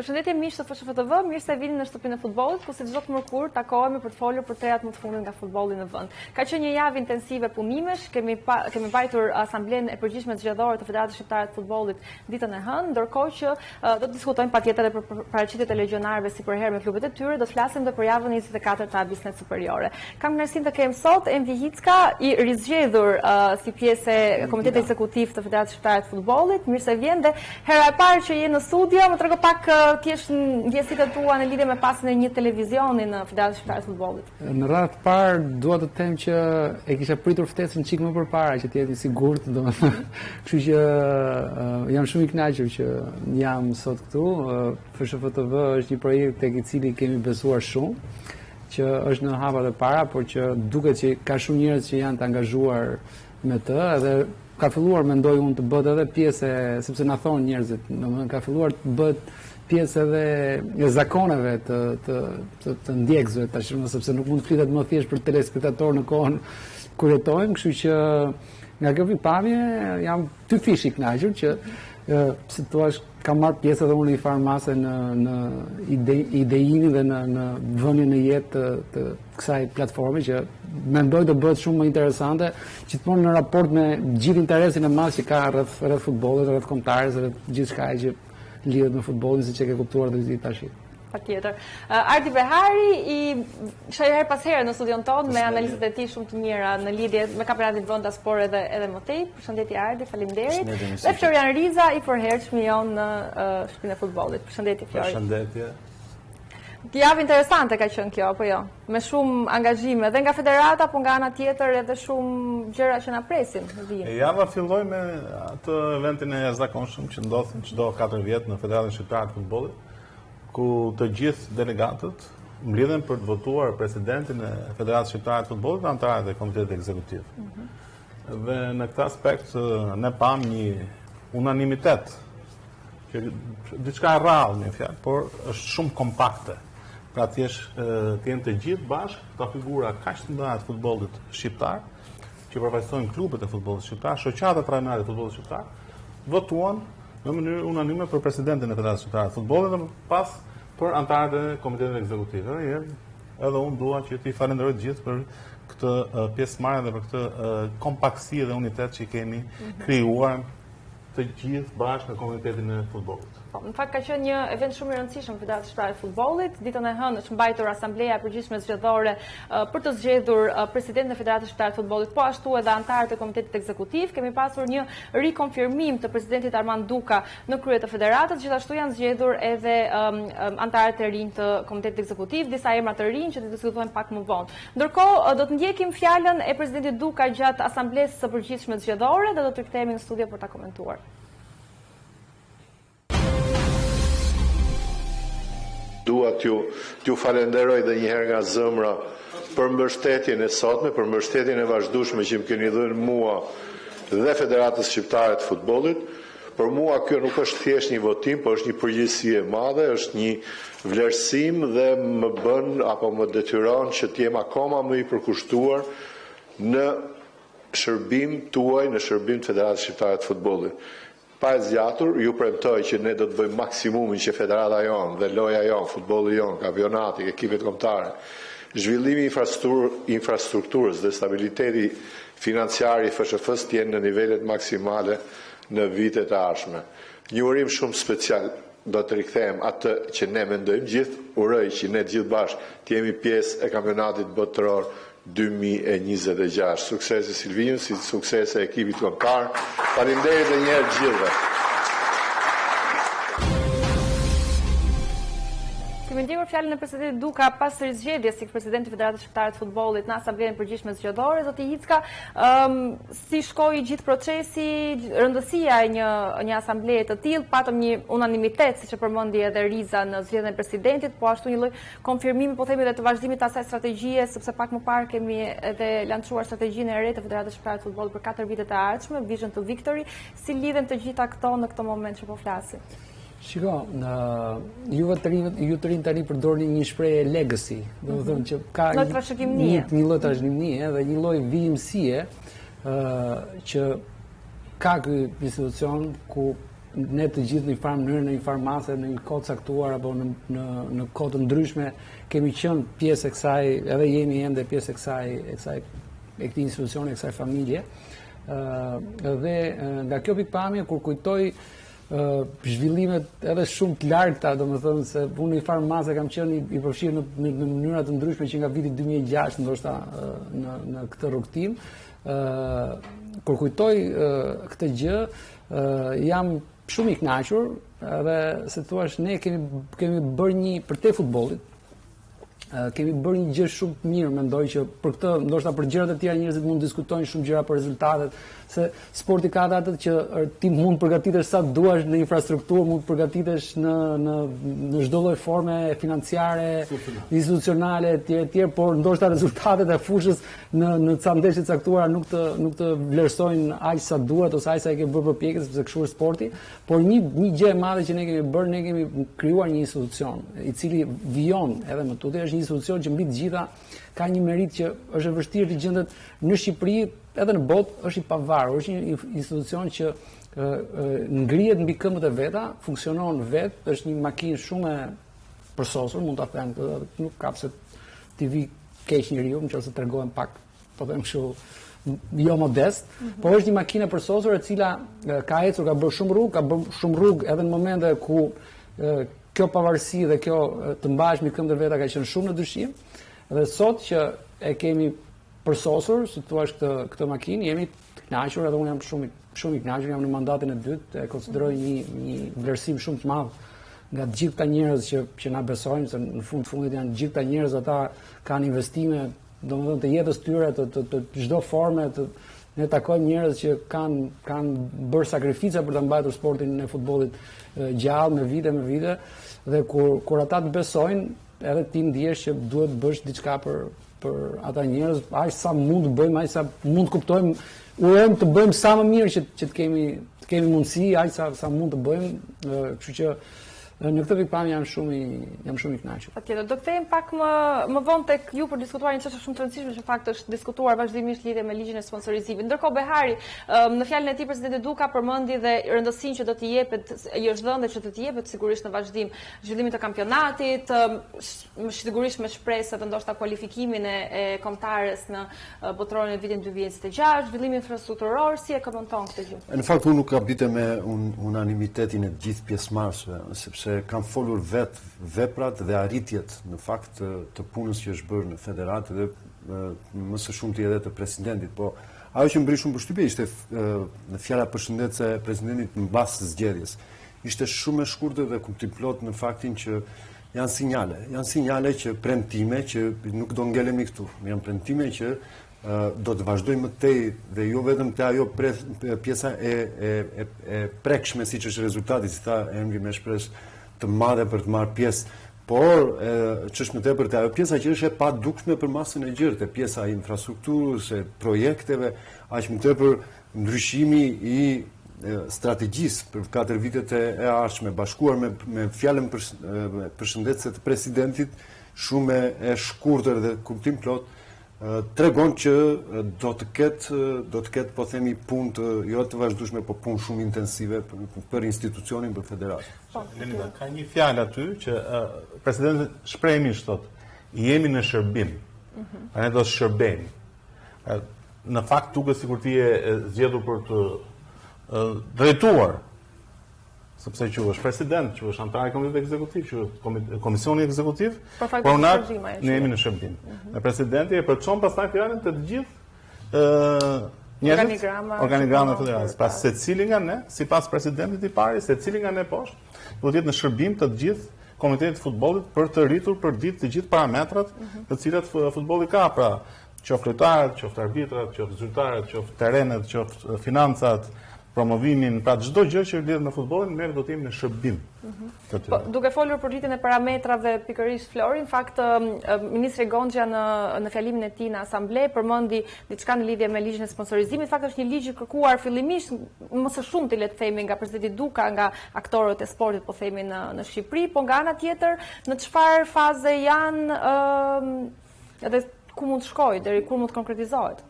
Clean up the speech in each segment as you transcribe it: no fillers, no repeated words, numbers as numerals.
Përshëndetje miq të FSHFTV, mirë se vini në shtëpinë e futbollit, ku si çdo të mërkur takohemi për të folur për terat më të fundit nga futbolli në vend. Ka qenë një javë intensive punimesh, kemi mbajtur asamblenë e përgjithshme zgjedhore të Federatës Shqiptare të Futbollit ditën e hënë, ndërkohë që do të diskutojmë patjetër edhe për paraqitjet e legionarëve si për herë me klubet e tyre, do të flasim edhe për javën 24 të Abisnet Superiore. Kam kënaqësinë të kem sot Emri Hicka, i rizgjedhur si pjesë e Komitetit Ekzekutiv të Federatës Shqiptare të Futbollit. Mirë se vjen dhe hera e parë që je në studio, më trego pak thjesht ndjesitë tua në lidhje me pasën e një televizioni në Federatën Shqiptare të Futbollit. Në radhë të parë dua të them që e kisha pritur ftesën çik më përpara që të jeti sigurt, domethënë. Kështu që jam shumë i kënaqur që jam sot këtu. FSHFTV është një projekt tek i cili kemi besuar shumë, që është në hapat e para, por që duket që ka shumë njerëz që janë të angazhuar me të, edhe ka filluar mendoj unë të bëhet edhe pjesë, sepse na thonë njerëzit, domethënë ka filluar të bëhet pjesë edhe e zakoneve të ndjekësve tash, sepse nuk mund të flitet më thjesht për telespektator në kohën kur jetojmë, kështu që nga kjo pikpamje jam ty fish i kënaqur që si thua kam marrë pjesë edhe unë i farmase në idejimin dhe në vënien në jetë të kësaj platforme që mendoj të bëhet shumë më interesante, gjithmonë në raport me gjithë interesin e madh që ka rreth futbollit, rreth kombëtarës, rreth gjithçka që lidhet me futbollin, siç e ke kuptuar dhe ti tash. Patjetër. Ardi Behari i shaj her pas here në studion tonë me analizat e tij shumë të mira në lidhje me kampionatin vendas, por edhe më tej. Përshëndetje Ardi, faleminderit. Dhe Florian Riza i përhershëm jon në shtëpinë e futbollit. Përshëndetje Flori. Përshëndetje. Javë interesante ka qenë kjo, apo jo? Me shumë angazhime dhe nga federata, po nga ana tjetër edhe shumë gjëra që na presin në vijim. Java filloi me atë eventin e jashtëzakonshëm që ndodh çdo 4 vjet në Federatën Shqiptare të Futbollit, ku të gjithë delegatët mbledhen për të votuar presidentin e Federatës Shqiptare të Futbollit dhe anëtarët e Komitetit Ekzekutiv. Dhe në këtë aspekt ne pam një unanimitet që diçka e rrallë në fjalë, por është shumë kompakte. Pra thjesht të jenë të gjithë bashkë këta figura kaq të mëdha të futbollit shqiptar, që përfaqësojnë klubet e futbollit shqiptar, shoqatat trajnare të futbollit shqiptar, votuan në mënyrë unanime për presidentin e Federatës Shqiptare të Futbollit dhe pas për anëtarët e Komitetit Ekzekutiv. Edhe unë dua që t'i falenderoj të gjithë për këtë pjesëmarrje dhe për këtë kompaktësi dhe unitet që kemi krijuar të gjithë bashkë në Komitetin e Futbollit. Në fakt ka qenë një event shumë i rëndësishëm në Federatën Shqiptare të Futbollit. Ditën e hënë është mbajtur asambleja e përgjithshme zgjedhore për të zgjedhur presidentin e Federatës Shqiptare të Futbollit, po ashtu edhe anëtarët e Komitetit Ekzekutiv. Kemi pasur një rikonfirmim të presidentit Armand Duka në krye të federatës, gjithashtu janë zgjedhur edhe anëtarët e rinj të Komitetit Ekzekutiv, disa emra të rinj që do të diskutojmë pak më vonë. Ndërkohë do të ndjekim fjalën e presidentit Duka gjatë asamblesë së përgjithshme zgjedhore dhe do të rikthehemi në studio për ta komentuar. Dua t'ju falenderoj dhe njëherë nga zëmra për mbështetjen e sotme, për mbështetjen e vazhdueshme që më keni dhënë mua dhe Federatës Shqiptare të Futbollit. Për mua kjo nuk është thjesht një votim, por është një përgjegjësi e madhe, është një vlerësim dhe më bën apo më detyron që të jem akoma më i përkushtuar në shërbim tuaj, në shërbim të Federatës Shqiptare të Futbollit. Pa e zgjatur, ju premtoj që ne do të bëjmë maksimumin që federata jonë dhe loja jonë, futbolli jonë, kampionati, ekipet kombëtare, zhvillimi i infrastrukturës dhe stabiliteti financiar i FSHF-s të jenë në nivelet maksimale në vitet e ardhshme. Një urim shumë special do të rikthehem atë që ne mendojmë gjithë, uroj që ne gjithë bashkë të jemi pjesë e kampionatit botëror 2026. Suksese Silvinus, suksese ekipit kombëtar. Faleminderit edhe një herë gjithëve. Kemi ndjekur fjalën e presidentit Duka pas rizgjedhjes si presidenti i Federatës Shqiptare të Futbollit në asamblenë përgjithshme zgjedhore. Zoti Hicka, si shkoi gjithë procesi, rëndësia e një asambleje të tillë, patëm një unanimitet siç e përmendi edhe Riza në zgjedhjen e presidentit, po ashtu një lloj konfirmimi, po themi, edhe të vazhdimit të asaj strategjie, sepse pak më parë kemi edhe lançuar strategjinë e re të Federatës Shqiptare të Futbollit për 4 vitet e ardhshme, Vision to Victory. Si lidhen të gjitha këto në këtë moment që po flasim? Shiko, ju të rinj tani përdorni një shprehje legacy, do të thonë që ka një lloj trashëgimie dhe një lloj vijimësie që ka ky institucion ku ne të gjithë në një farë mënyrë, në një farë mase, në një kohë caktuar apo në kohë të ndryshme kemi qenë pjesë e kësaj, edhe jemi ende pjesë e këtij institucioni, e kësaj familje. Dhe nga kjo pikpamje kur kujtoj zhvillimet edhe shumë të largëta, domethënë se unë në një farë mase kam qenë i përfshirë në mënyra të ndryshme që nga viti 2006 ndoshta në këtë rrugtim. Kur kujtoj këtë gjë, jam shumë i kënaqur, edhe se thua ne kemi bërë për te futbollit, kemi bërë një gjë shumë të mirë, mendoj që për këtë, ndoshta për gjërat e tjera njerëzit mund të diskutojnë shumë gjëra për rezultatet, se sporti ka atë që ti mund përgatitesh sa duash në infrastrukturë, mund përgatitesh në çdo lloj forme financiare, institucionale, etj, por ndoshta rezultatet e fushës në ca ndeshje të caktuara nuk të vlerësojnë aq sa duhet ose aq sa e ke bërë përpjekje, sepse kështu është sporti, por një gjë e madhe që ne kemi bërë, ne kemi krijuar një institucion i cili vijon edhe më tutje, është një institucion që mbi të gjitha ka një merit që është e vështirë të gjendet në Shqipëri, edhe në botë, është i pavarur, është një institucion që ngrihet mbi këmbët e veta, funksionon vetë, është një makinë shumë e përsosur, mund ta them këtë, nuk ka pse t'i vi keq njeriu, nëse tregojmë pak, po them kështu, jo modest, por është një makinë e përsosur e cila ka ecur, ka bërë shumë rrugë edhe në momente ku kjo pavarësi dhe kjo të mbahesh mbi këmbët e veta ka qenë shumë në dyshim. Dhe sot që e kemi përsosur, si thua këtë makinë, jemi të kënaqur, edhe unë jam shumë i kënaqur, jam në mandatin e dytë, e konsideroj një vlerësim shumë të madh nga të gjithë ta njerëz që na besojnë, se në fundit janë të gjithë ta njerëz, ata kanë investime, domethënë të jetës tyre, të çdo forme, ne takojmë njerëz që kanë bërë sakrifica për ta mbajtur sportin e futbollit gjallë me vite, dhe kur ata të besojnë, edhe ti ndihesh që duhet të bësh diçka për ata njerëz, aq sa mund të bëjmë, aq sa mund të kuptojmë, urojmë të bëjmë sa më mirë që të kemi mundësi, aq sa mund të bëjmë, kështu që në këtë pikpamje jam shumë i kënaqur. Patjetër, do kthehemi pak më vonë tek ju për diskutuar një çështje shumë të rëndësishme që në fakt është diskutuar vazhdimisht lidhje me ligjin e sponsorizimit. Ndërkohë Behari, në fjalën e tij presidenti Duka përmendi dhe rëndësinë që do t'i jepet, i është dhënë dhe që do t'i jepet sigurisht në vazhdim zhvillimit të kampionatit, sigurisht me shpresë edhe ndoshta kualifikimin e kombëtares në botrorin e vitit 2026, zhvillimin infrastrukturor, si e komenton këtë gjë? Në fakt unë nuk habitem me unanimitetin e gjithë pjesëmarrësve, sepse kam folur veprat dhe arritjet në fakt të punës që është bërë në federatë dhe më së shumti edhe të presidentit, po ajo që më bëri shumë përshtypje ishte në fjala përshëndetëse e presidentit mbas zgjedhjes. Ishte shumë e shkurtër dhe kuptim plot në faktin që janë sinjale që premtime që nuk do ngelemi këtu, janë premtime që do të vazhdojmë më tej dhe jo vetëm te ajo pjesa e prekshme siç është rezultati, si tha Emri me shpresë të madhe për të marrë pjesë, por ç'është më tepër te ajo pjesa që është e padukshme për masën e gjerë, te pjesa e infrastrukturës, e projekteve, aq më tepër ndryshimi i strategjisë për 4 vitet e ardhshme, bashkuar me fjalën përshëndetëse të presidentit, shumë e shkurtër dhe kuptim plot, tregon që do të ketë po themi punë jo të vazhdueshme, por punë shumë intensive për institucionin, për federatë. Ka një fjalë aty që presidenti shprehimisht thotë, jemi në shërbim. Ne do të shërbejmë. Në fakt duket sikur ti je zgjedhur për të drejtuar, sepse që është president, që është antar i komitetit ekzekutiv, që është komisioni ekzekutiv, por ne jemi në shërbim. Me presidenti e përçon pastaj fjalën të gjithë njerëzit, organigrama e federatës. Pra secili nga ne, sipas presidentit i parë, secili nga ne poshtë, do të jetë në shërbim të gjithë komitetit të futbollit për të rritur për ditë të gjithë parametrat të cilat futbolli ka, pra qoftë lojtarët, qoftë arbitrat, qoftë zyrtarët, qoftë terrenet, qoftë financat, promovimin, pra çdo gjë që lidhet me futbollin, ne do të jemi në shërbim. Duke folur për rritjen e parametrave pikërisht Flori, në fakt ministri Gonxha në fjalimin e tij në asamble përmendi diçka në lidhje me ligjin e sponsorizimit. Në fakt është një ligj i kërkuar fillimisht më së shumti le të themi nga presidenti Duka, nga aktorët e sportit po themi në Shqipëri, po nga ana tjetër në çfarë faze janë edhe ku mund të shkojë, deri kur mund të konkretizohet?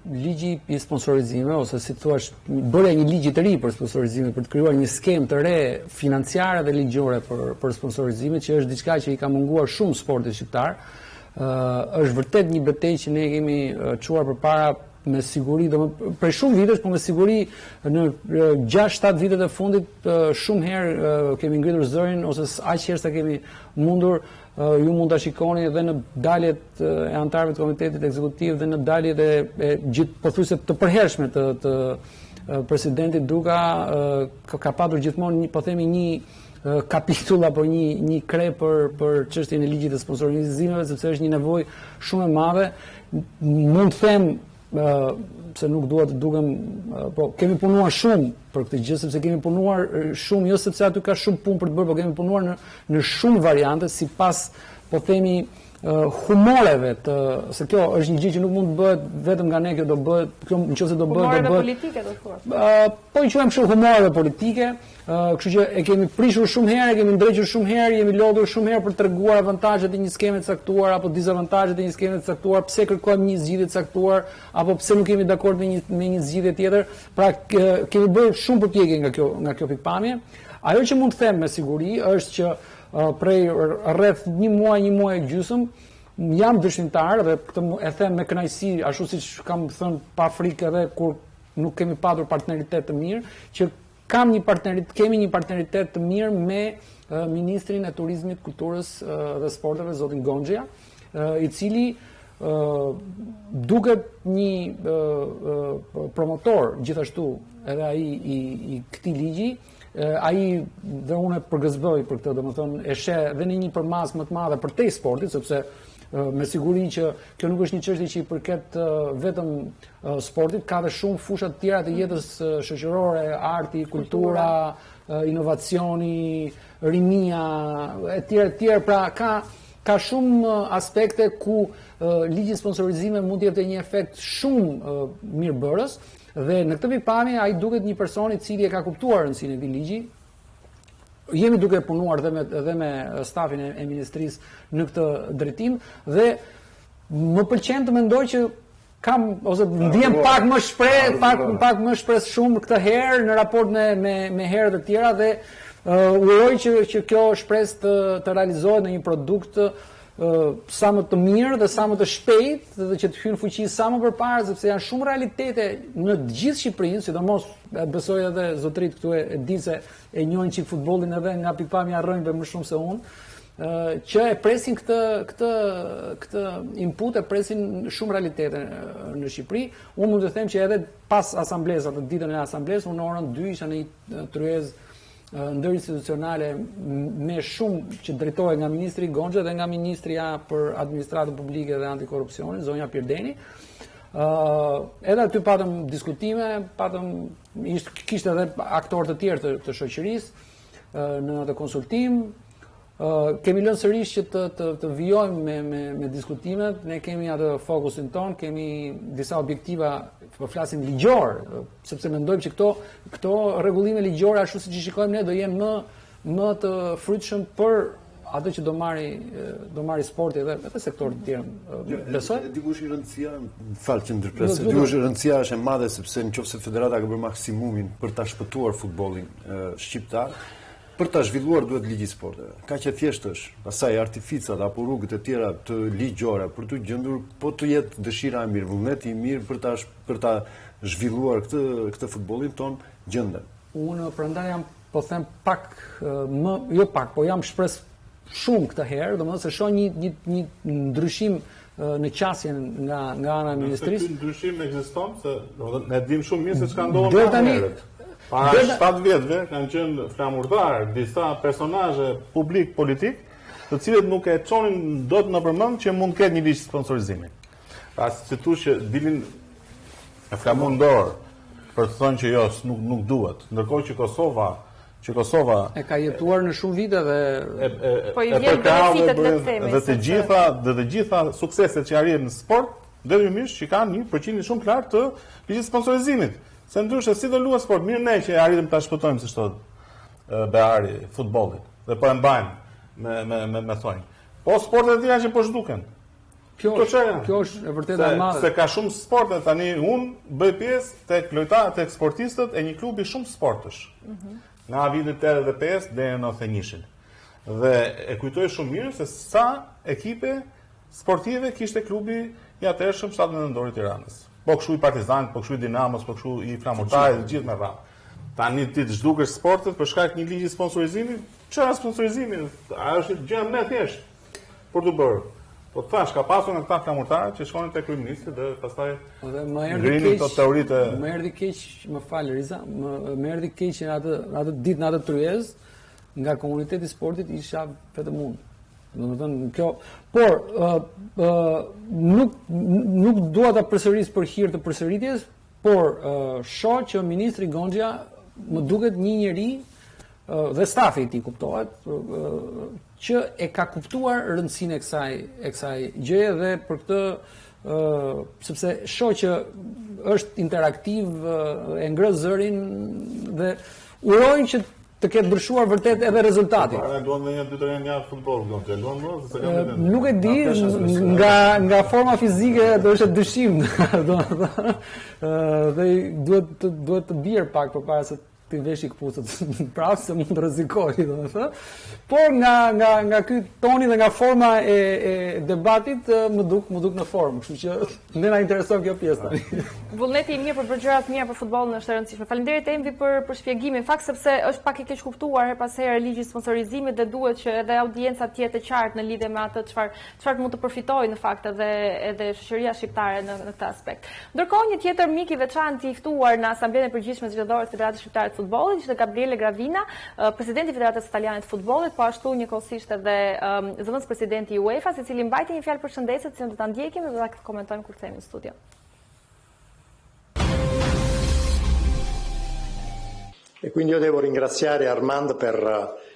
ligji i sponsorizimeve ose si thua bërja një ligj të ri për sponsorizime, për të krijuar një skemë të re financiare dhe ligjore për sponsorizimin, që është diçka që i ka munguar shumë sportit shqiptar. Është vërtet një betejë që ne kemi çuar përpara me siguri, për shumë vitesh, po me siguri në 6-7 vitet e fundit shumë herë kemi ngritur zërin ose aq herë sa kemi mundur. Ju mund ta shikoni edhe në daljet e anëtarëve të komitetit ekzekutiv dhe në daljet e gjithë pothuajse të përhershme të presidentit Duka, ka patur gjithmonë po themi një kapitull apo një kre për çështjen e ligjit të sponsorizimeve, sepse është një nevojë shumë e madhe. Mund të them se nuk dua të dukem, po kemi punuar shumë për këtë gjë, sepse kemi punuar shumë, jo sepse aty ka shumë punë për të bërë, po kemi punuar në shumë variante sipas, po themi, humoreve se kjo është një gjë që nuk mund të bëhet vetëm nga ne, kjo do bëhet, kjo nëse do bëhet, humoreve politike do thua. Po i quajmë kështu humoreve politike, kështu që e kemi prishur shumë herë, e kemi ndrequr shumë herë, jemi lodhur shumë herë për treguar avantazhet e një skeme të caktuar apo dizavantazhet e një skeme të caktuar, pse kërkojmë një zgjidhje të caktuar apo pse nuk jemi dakord me një zgjidhje tjetër. Pra kemi bërë shumë përpjekje nga kjo pikpamje. Ajo që mund të them me siguri është që prej rreth një muaj e gjysmë, jam dëshmitar dhe këtë e them me kënaqësi, ashtu siç kam thënë pa frikë edhe kur nuk kemi patur partneritet të mirë, që kemi një partneritet të mirë me Ministrin e Turizmit, Kulturës dhe Sporteve, zotin Gonxhia, i cili duket një promotor gjithashtu edhe ai i këtij ligji. Ai dhe unë përgëzboj për këtë, domethënë e sheh dhe në një përmas më të madhe përtej sportit, sepse me siguri që kjo nuk është një çështje që i përket vetëm sportit, ka dhe shumë fusha të tjera të jetës shoqërore, arti, kultura, inovacioni, rinia, etj. Pra ka shumë aspekte ku ligji i sponsorizimeve mund të jetë një efekt shumë mirëbërës. Dhe në këtë pikpamje ai duket një person i cili e ka kuptuar rëndësinë e këtij ligji. Jemi duke punuar edhe me stafin e ministrisë në këtë drejtim dhe më pëlqen të mendoj që kam ose ndiem pak më shpreh shumë këtë herë në raport me herët e tjera dhe uroj që kjo shpresë të realizohet në një produkt sa më të mirë dhe sa më të shpejt dhe që të hyjnë fuqi sa më përpara, sepse janë shumë realitete në të gjithë Shqipërinë, sidomos besoj edhe zotërit këtu e di se e njohin çik futbollin edhe nga pikpamja rrënjve më shumë se unë, që e presin këtë input, e presin shumë realitete në Shqipëri. Unë mund të them që edhe pas asamblesë, atë ditën e asamblesë, unë në orën 2 isha në një tryezë ndërinstitucionale me shumë që drejtohet nga ministri Gonxha dhe nga ministria për administratën publike dhe antikorrupsionin, zonja Pirdeni. Edhe aty patëm diskutime, kishte edhe aktorë të tjerë të shoqërisë në atë konsultim. Kemi lënë sërish që të vijojmë me diskutimet, ne kemi atë fokusin ton, kemi disa objektiva, po flasim ligjor, sepse mendojmë që këto rregullime ligjore ashtu siç i shikojmë ne do jenë më të frytshëm për atë që do marri sporti dhe sektorët të tjerë. Besoj. Dikush i rëndësia, falë që ndërpres, dikush rëndësia është e madhe sepse nëse federata ka bërë maksimumin për ta shpëtuar futbollin shqiptar, për ta zhvilluar duhet ligji i sporteve. Kaq e thjeshtë është. Pastaj artificat apo rrugët e tjera të ligjore për të gjendur, po të jetë dëshira e mirë, vullneti i mirë për ta zhvilluar këtë futbollin ton gjenden. Unë prandaj jam po them pak po jam shpres shumë këtë herë, domethënë se shoh një ndryshim në qasjen nga ana e ministrisë. Ky ndryshim ekziston se ne dim shumë mirë se çka ndodh para 7 vjetëve kanë qenë flamurdhar disa personazhe publik politik, të cilët nuk e çonin dot në përmend që mund të ketë një ligj sponsorizimi. Pra si thosh që dilin e flamurdhor për të thënë që jo, nuk duhet. Ndërkohë që Kosova e ka jetuar në shumë vite dhe po i vjen benefitet le të themi. Dhe të gjitha sukseset që arrin në sport, detyrimisht që kanë një përqindje shumë të lartë të ligjit sponsorizimit. Se ndryshe si do luajë sport, mirë ne që arritëm ta shpëtojmë si thot Beari futbollit dhe po e mbajmë me thonjë. Po sportet e tjera që po zhduken. Kjo është e vërtetë e madhe. Se ka shumë sporte tani, unë bëj pjesë tek lojtarët, tek sportistët e një klubi shumë sportësh. Nga vitin 85 deri në 91. Dhe e kujtoj shumë mirë se sa ekipe sportive kishte klubi i atëhershëm Shtati Vendor i Tiranës. Po kështu i Partizanit, po kështu i Dinamos, po kështu i Flamurtarit, gjithë me radhë. Tani ti të zhdukesh sportet për shkak të një ligji sponsorizimi, çfarë sponsorizimi? Ajo është gjë më e thjeshtë për të bërë. Po thash, ka pasur nga këta flamurtarë që shkonin te kryeministri dhe pastaj grinin këto teoritë. Më erdhi keq, më fal Riza, më erdhi keq atë ditë në atë tryezë nga komuniteti i sportit isha vetëm unë. Domethënë kjo, por nuk dua ta përsëris për hir të përsëritjes, por shoh që ministri Gonxha më duket një njeri dhe stafi i tij kuptohet që e ka kuptuar rëndësinë e kësaj gjëje dhe për këtë sepse shoh që është interaktiv, e ngrë zërin dhe urojnë që të ketë ndryshuar vërtet edhe rezultati. Luan në 2-3 javë futboll, nuk e di, nga forma fizike do ishte dyshim. Dhe duhet të bjerë pak përpara se të veshi këpucët prapë se mund të rrezikoj, domethënë. Por nga ky toni dhe nga forma e debatit më duk në formë, kështu që ne na intereson kjo pjesë tani. Vullneti i mirë për gjërat mira për futbollin është e rëndësishme. Faleminderit Envi për shpjegimin. Fakt sepse është pak e keq kuptuar her pas here ligji i sponsorizimit dhe duhet që edhe audienca të jetë e qartë në lidhje me atë çfarë mund të përfitojë në fakt edhe shoqëria shqiptare në këtë aspekt. Ndërkohë një tjetër mik i veçantë i ftuar në Asamblenë e Përgjithshme Zgjedhore të Federatës Shqiptare të Futbollit ishte Gabriele Gravina, presidenti i Federatës Italiane të Futbollit, po ashtu njëkohësisht edhe zëvendës presidenti i UEFA-s, i cili mbajti një fjalë përshëndetje që do ta ndjekim dhe ta komentojmë kur kthehemi në studio. E quindi io devo ringraziare Armand per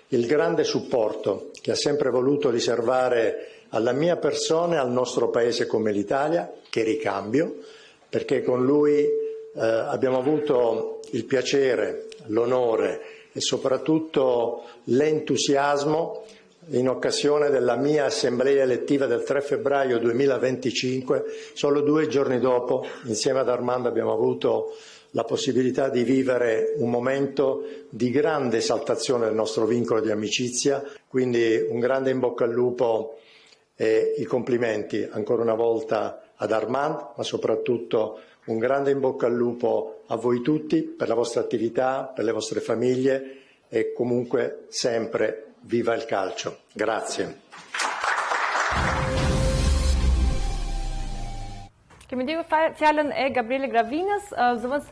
il grande supporto che ha sempre voluto riservare alla mia persona e al nostro paese come l'Italia, che ricambio, perché con lui abbiamo avuto il piacere, l'onore e soprattutto l'entusiasmo in occasione della mia assemblea elettiva del 3 febbraio 2025, solo 2 giorni dopo, insieme ad Armando abbiamo avuto la possibilità di vivere un momento di grande esaltazione del nostro vincolo di amicizia, quindi un grande in bocca al lupo e i complimenti ancora una volta ad Armand, ma soprattutto un grande in bocca al lupo a voi tutti per la vostra attività, per le vostre famiglie e comunque sempre viva il calcio. Grazie. Kemi ndjekur fjalën e Gabriele Gravinës, zëvendës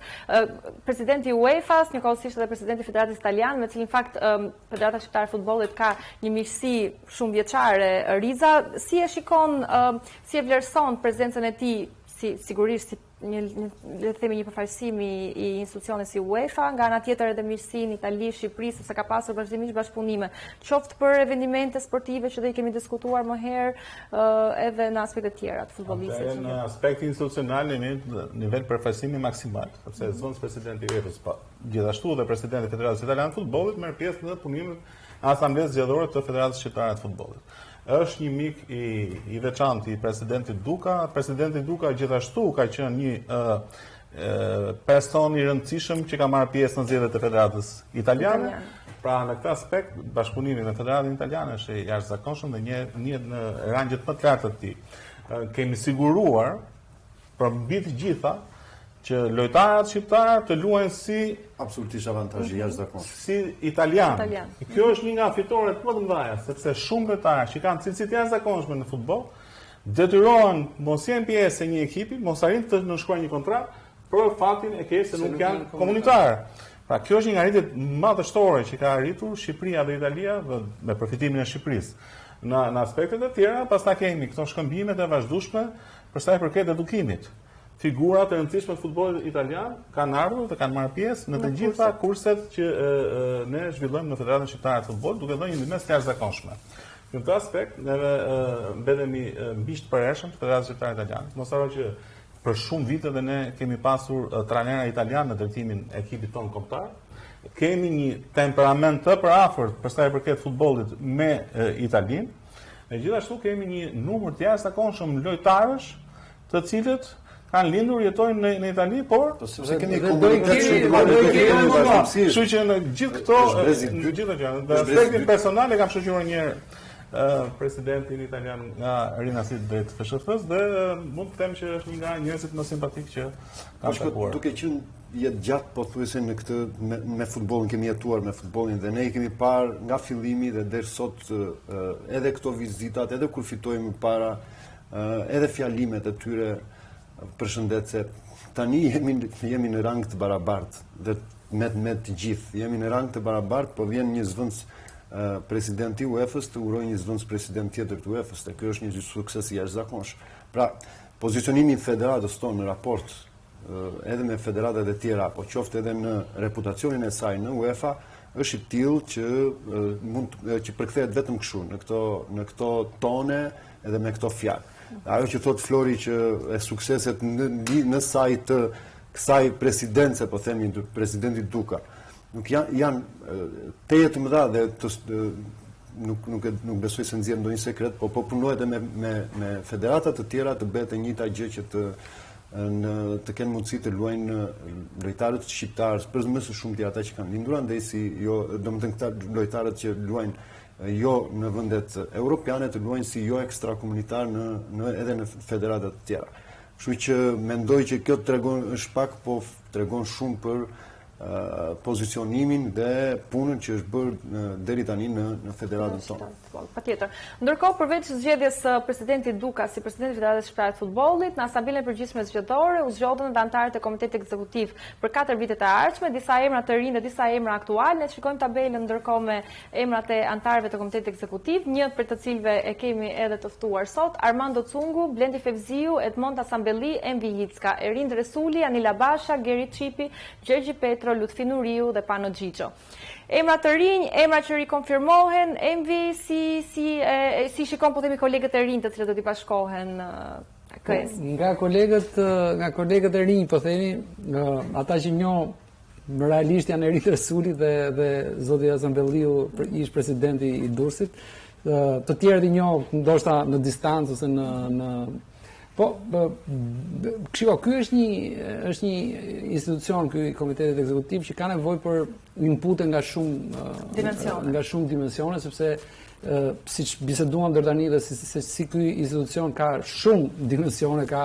presidenti i UEFA-s, njëkohësisht edhe presidenti i Federatës Italiane, me cilin fakt Federata Shqiptare e Futbollit ka një miqësi shumë vjeçare. Riza, si e shikon, si e vlerëson prezencën e tij, sigurisht si le të themi një përfaqësim i institucionit si UEFA, nga ana tjetër edhe miqësinë Itali-Shqipëri, sepse ka pasur vazhdimisht bashkëpunime, qoftë për eventimente sportive që do i kemi diskutuar më herë, edhe në aspekte tjera të futbollistit. Në aspektin institucional në nivel përfaqësimi maksimal, sepse zëvendës presidenti i UEFA-s, gjithashtu dhe presidenti i Federatës Italiane të Futbollit merr pjesë në punimin e Asamblesë Zgjedhore të Federatës Shqiptare të Futbollit. Është një mik i veçantë i presidentit Duka. Presidenti Duka gjithashtu ka qenë një person i rëndësishëm që ka marrë pjesë në zgjedhjet e Federatës Italiane. Pra në këtë aspekt bashkëpunimi me Federatën Italiane është i jashtëzakonshëm dhe një në rangjet më të larta të tij. Kemi siguruar për mbi të gjitha që lojtarët shqiptarë të luajnë si absolutisht avantazhi jashtëzakonshëm. Si italian. Kjo është një nga fitoret më të mëdha, sepse shumë lojtarë që kanë cilësi të jashtëzakonshme në futboll detyrohen mos jenë pjesë e një ekipi, mos arrin të nënshkruajnë një kontratë për faktin e keq se nuk janë komunitarë. Pra kjo është një nga rritjet madhështore që ka arritur Shqipëria dhe Italia me përfitimin e Shqipërisë. Në aspektet e tjera, pastaj kemi këto shkëmbimet e vazhdueshme për sa i përket edukimit. Figurat e rëndësishme të futbollit italian kanë ardhur dhe kanë marrë pjesë në të gjitha kurset që ne zhvillojmë në Federatën Shqiptare të Futbollit, duke dhënë një ndihmë të jashtëzakonshme. Në këtë aspekt, neve mbetemi miq të përhershëm të Federatës Shqiptare Italiane. Mos harro që për shumë vite dhe ne kemi pasur trajnera italianë në drejtimin e ekipit tonë kombëtar. Kemi një temperament të përafërt për sa i përket futbollit me Italinë. E gjithashtu kemi një numër të jashtëzakonshëm lojtarësh, të cilët kanë lindur, jetojnë në Itali, por sepse kemi kështu që në gjithë këto, në gjithë gjëra, në aspektin personal e kam shoqëruar një herë presidentin italian nga rinjasit drejt FSHF-s dhe mund të them që është një nga njerëzit më simpatik që kam takuar. Duke qenë jetë gjatë pothuajse në këtë me futbollin, kemi jetuar me futbollin dhe ne i kemi parë nga fillimi dhe deri sot edhe këto vizitat, edhe kur fitojmë para, edhe fjalimet e tyre përshëndetse. Tani jemi në rang të barabartë dhe me të gjithë. Jemi në rang të barabartë, po vjen një zvendës presidenti UEFA-s të urojë një zvendës president tjetër të UEFA-s, dhe kjo është një sukses i jashtëzakonshëm. Pra, pozicionimi i federatës tonë në raport edhe me federatat e tjera, po qoftë edhe në reputacionin e saj në UEFA, është i tillë që përkthehet vetëm kështu, në këto tone edhe me këto fjalë. Ajo që thot Flori që e sukseset në saj të kësaj presidence, po themi, presidentit Duka, nuk janë teje të mëdha dhe nuk besoj se nxjerr ndonjë sekret, po punohet edhe me federata të tjera të bëhet e njëjta gjë që të kenë mundësi të luajnë lojtarët shqiptarë, për më së shumti ata që kanë lindur andej si jo, domethënë këta lojtarët që luajnë jo në vendet europiane, të luajnë si jo ekstrakomunitar edhe në federatat të tjera. Kështu që mendoj që kjo tregon është pak, po tregon shumë për pozicionimin dhe punën që është bërë deri tani në federatën tonë. Patjetër. Ndërkohë, përveç zgjedhjes së presidentit Duka si presidenti i Federatës Shqiptare të Futbollit, në Asamblenë e Përgjithshme Zgjedhore u zgjodhen edhe anëtarët e Komitetit Ekzekutiv për 4 vitet e ardhshme, disa emra të rinj dhe disa emra aktual. Ne shikojmë tabelën ndërkohë me emrat e anëtarëve të Komitetit Ekzekutiv, një për të cilëve e kemi edhe të ftuar sot: Armando Cungu, Blendi Fevziu, Edmond Asambelli, Envi Jicka, Erind Resuli, Anila Basha, Geri Çipi, Gjergji Petro, Lutfi Nuriu dhe Pano Xhixho. Emra të rinj, emra që rikonfirmohen. Envi, si shikon po themi kolegët e rinj të cilët do t'i bashkohen KS? Nga kolegët e rinj, po themi, ata që njoh realisht janë Erind Resuli dhe zoti Asambelliu, ish presidenti i Durrësit. Të tjerët i njoh ndoshta në distancë ose në po, ky është një institucion, ky Komiteti Ekzekutiv, që ka nevojë për inpute nga shumë dimensione, sepse siç biseduam deri tani dhe si ky institucion ka shumë dimensione, ka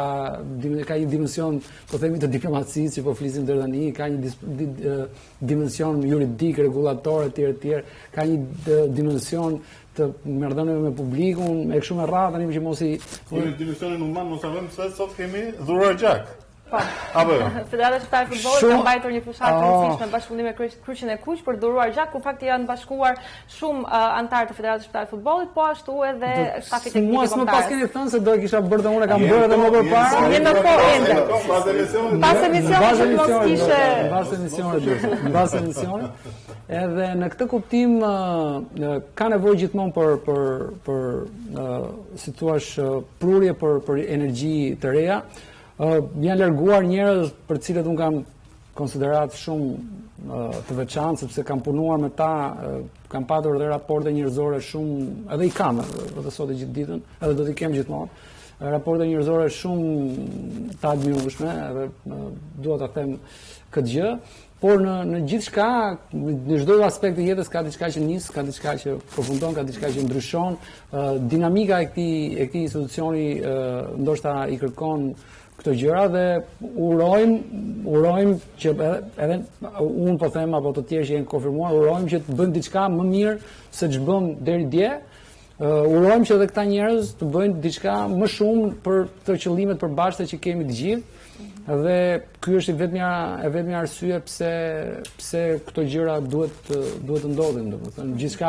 një dimension, po themi, të diplomacisë që po flisim deri tani, ka një dimension juridik, regulator etj, ka një dimension të marrëdhënieve me publikun, e kështu me radhë, tani që mos i dimensionin human mos harrojmë se sot kemi dhuruar gjak. Po. Federata Shqiptare e Futbollit ka mbajtur një fushatë të rëndësishme në bashkëpunim me Kryqin e Kuq për dhuruar gjak, ku fakti janë bashkuar shumë anëtarë të Federatës Shqiptare të Futbollit, po ashtu edhe stafi teknik i kombëtar. Mos më pas keni thënë se do e kisha bërë dhe unë kam bërë edhe më përpara. Një në kohë ende. Pas emisionit mos kishe. Mbas emisionit. Edhe në këtë kuptim ka nevojë gjithmonë për si thua prurje për energji të reja. Janë larguar njerëz për cilët unë kam konsiderat shumë të veçantë, sepse kam punuar me ta, kam patur edhe raporte njerëzore shumë, edhe i kam edhe sot e gjithë ditën, edhe do t'i kem gjithmonë, raporte njerëzore shumë të admirueshme, edhe dua ta them këtë gjë. Por në gjithë shka, në çdo aspekt të jetës ka diçka që nis, ka diçka që përfundon, ka diçka që ndryshon. Dinamika e këtij institucioni ndoshta i kërkon këto gjëra dhe urojmë që edhe unë po them apo të tjerë që janë konfirmuar, urojmë që të bëjmë diçka më mirë se ç'bëm deri dje. Urojmë që edhe këta njerëz të bëjnë diçka më shumë për të qëllimet përbashkëta që kemi të gjithë. Dhe ky është vetëm arsye pse këto gjëra duhet të ndodhin, domethënë gjithçka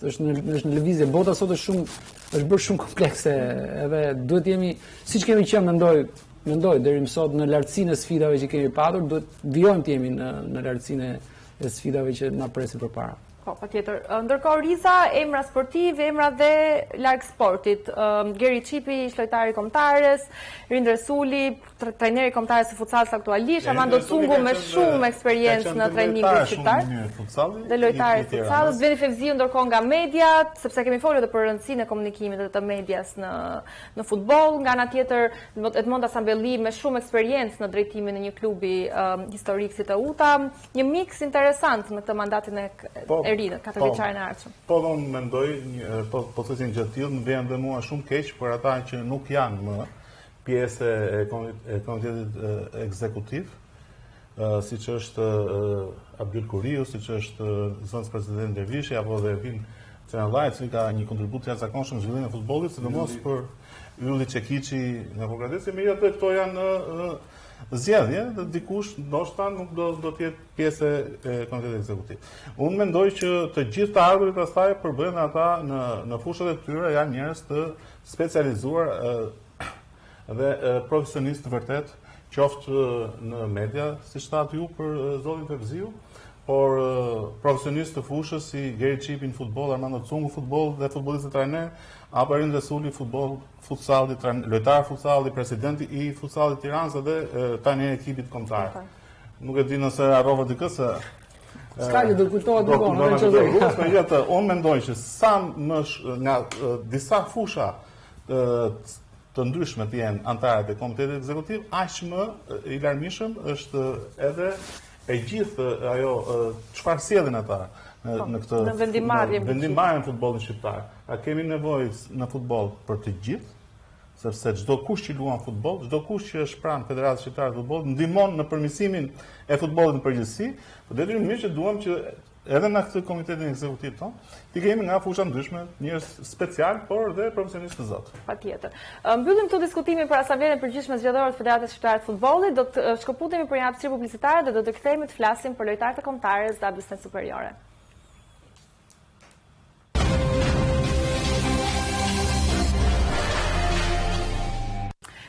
është në lëvizje. Bota sot është bërë shumë komplekse, edhe duhet jemi siç kemi qenë mendoj deri më sot në lartësinë e sfidave që kemi patur, duhet vijojmë të jemi në lartësinë e sfidave që na presin përpara. Po, patjetër. Ndërkohë Riza, emra sportiv, emra dhe larg sportit. Geri Çipi, ish lojtari kombëtarës, Rind Resuli, trajneri kombëtarës së futsallit aktualisht, Armando Cungu me shumë eksperiencë në trajningun shqiptar. Dhe lojtari i futsallit, Zveni Fevziu ndërkohë nga mediat, sepse kemi folur edhe për rëndësinë e komunikimit dhe të medias në futboll. Nga ana tjetër, Edmonda Sambelli me shumë eksperiencë në drejtimin e një klubi historik si Teuta. Një miks interesant në këtë mandatin e rinë, 4 vjeçare në ardhshëm. Po, unë mendoj, po të sin gjë tillë, më vjen dhe mua shumë keq për ata që nuk janë më pjesë e komitetit ekzekutiv, siç është Abdyl Kuriu, siç është zënës president Dervishi, apo dhe Ervin Cenallaj, që ka një kontribut të jashtëzakonshëm në zhvillimin e futbollit, sidomos për Ylli Çekiçi nga Kokradeci, megjithatë këto janë zgjedhje, dhe dikush ndoshta nuk do të jetë pjesë e komitetit ekzekutiv. Unë mendoj që të gjithë të ardhurit pastaj përbëhen ata në fushat e tyre janë njerëz të specializuar dhe profesionistë të vërtet, qoftë në media, siç thatë ju për zotin Fevziu, por profesionistë të fushës si Geri Çipi në futboll, Armando Cungu futboll dhe futbollistët trajner, apo Rind Resuli futboll, futsalli, lojtar futsalli, presidenti i futsallit Tiranës dhe tani ekipit kombëtar. Nuk e di nëse harrova dikë se s'ka që do kujtohet megjithatë, unë mendoj që sa më nga disa fusha të ndryshme të jenë antarët e komitetit ekzekutiv, aq më i larmishëm është edhe e gjithë ajo çfarë sjellin ata në këtë vendimarrje në futbollin shqiptar. A kemi nevojë në futboll për të gjithë, sepse çdo kush që luan futboll, çdo kush që është pranë Federatës Shqiptare të Futbollit ndihmon në përmirësimin e futbollit në përgjithësi, por detyrimisht që duam që edhe në këtë komitetin ekzekutiv tonë, ti kemi nga fusha ndryshme, njerëz special, por dhe profesionistë të zot. Patjetër. Mbyllim këtu diskutimin për Asamblenë e Përgjithshme Zgjedhore të Federatës Shqiptare të Futbollit, do të shkëputemi për një hapësirë publicitare dhe do të kthehemi të flasim për lojtarët e kombëtarës dhe ABC superiore.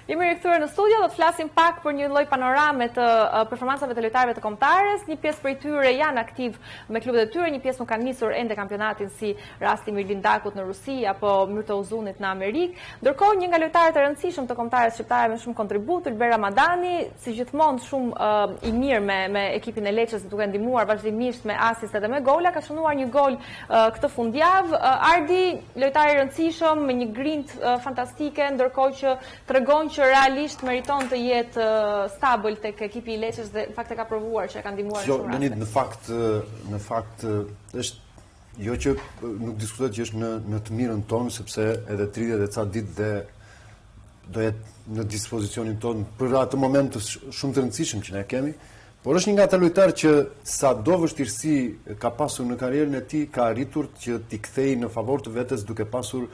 Jemi rikthyer në studio, do të flasim pak për një lloj panorame të performancave të lojtarëve të kombëtarës. Një pjesë prej tyre janë aktiv me klubet e tyre, një pjesë nuk kanë nisur ende kampionatin, si rasti Mirlin Dakut në Rusi apo Myrto Uzunit në Amerikë. Ndërkohë, një nga lojtarët e rëndësishëm të kombëtarës shqiptare me shumë kontribut, Ylber Ramadani, si gjithmonë shumë i mirë me ekipin e Leçës, duke ndihmuar vazhdimisht me asiste dhe me gola, ka shënuar një gol këtë fundjavë. Ardi, lojtar i rëndësishëm me një grind fantastike, ndërkohë që tregon që realisht meriton të jetë stabil tek ekipi i Leçës dhe në fakt e ka provuar që e ka ndihmuar shumë. Në fakt është jo që nuk diskutohet që është në të mirën tonë, sepse edhe 30 e ca ditë dhe do jetë në dispozicionin tonë për atë moment shumë të rëndësishëm që ne kemi, por është një nga ata lojtarë që sa do vështirësi ka pasur në karrierën e tij, ka arritur që t'i kthejë në favor të vetes duke pasur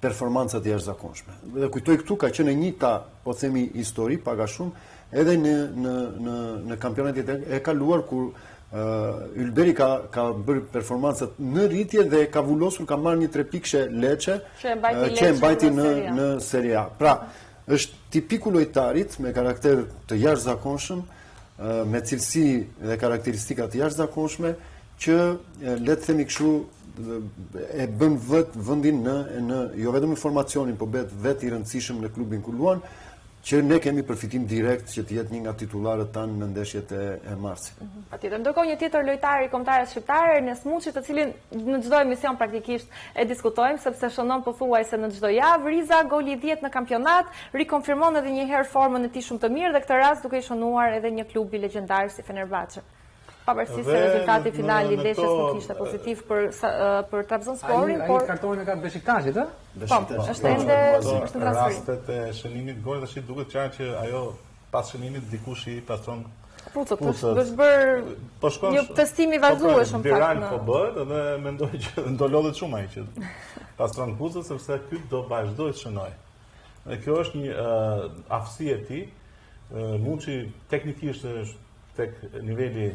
performancat e jashtëzakonshme. Dhe kujtoj këtu ka qenë njëta, po themi, histori paga shumë, edhe në kampionatet e kaluar kur Ylberi ka bërë performancat në rritje dhe ka vullosur, ka marrë një 3 pikëshe Lecce që e mbajti në Serie A. Pra, është tipiku lojtarit me karakter të jashtëzakonshëm, me cilësi dhe karakteristika të jashtëzakonshme që le të themi kështu e bën vendin në jo vetëm informacionin, po bëhet vetë i rëndësishëm në klubin ku luan, që ne kemi përfitim direkt që të jetë një nga titularët tanë në ndeshjet e marsit. Patjetër. Ndërkohë një tjetër lojtar i kombëtarës shqiptare, Enes Muçi, të cilin në çdo emision praktikisht e diskutojmë, sepse shënon pothuajse në çdo javë. Riza, goli i 10 në kampionat, rikonfirmon edhe një herë formën e tij shumë të mirë dhe këtë rast duke i shënuar edhe një klub i legjendar si Fenerbahçe. Pavarësisht se rezultati final i Leçës nuk ishte pozitiv për Trabzonsporin, por ai kartonin e ka Beşiktaşit, ë? Po, është ende është transferim. Rastet e shënimit golit tash duket qartë që ajo pas shënimit dikush i pastron Pucët. Është bërë një testim i vazhdueshëm fakt. Po bëhet dhe mendoj që do lodhet shumë ai që pastron pucët sepse ky do vazhdojë të shënojë. Dhe kjo është një aftësi e tij. Muçi teknikisht është tek niveli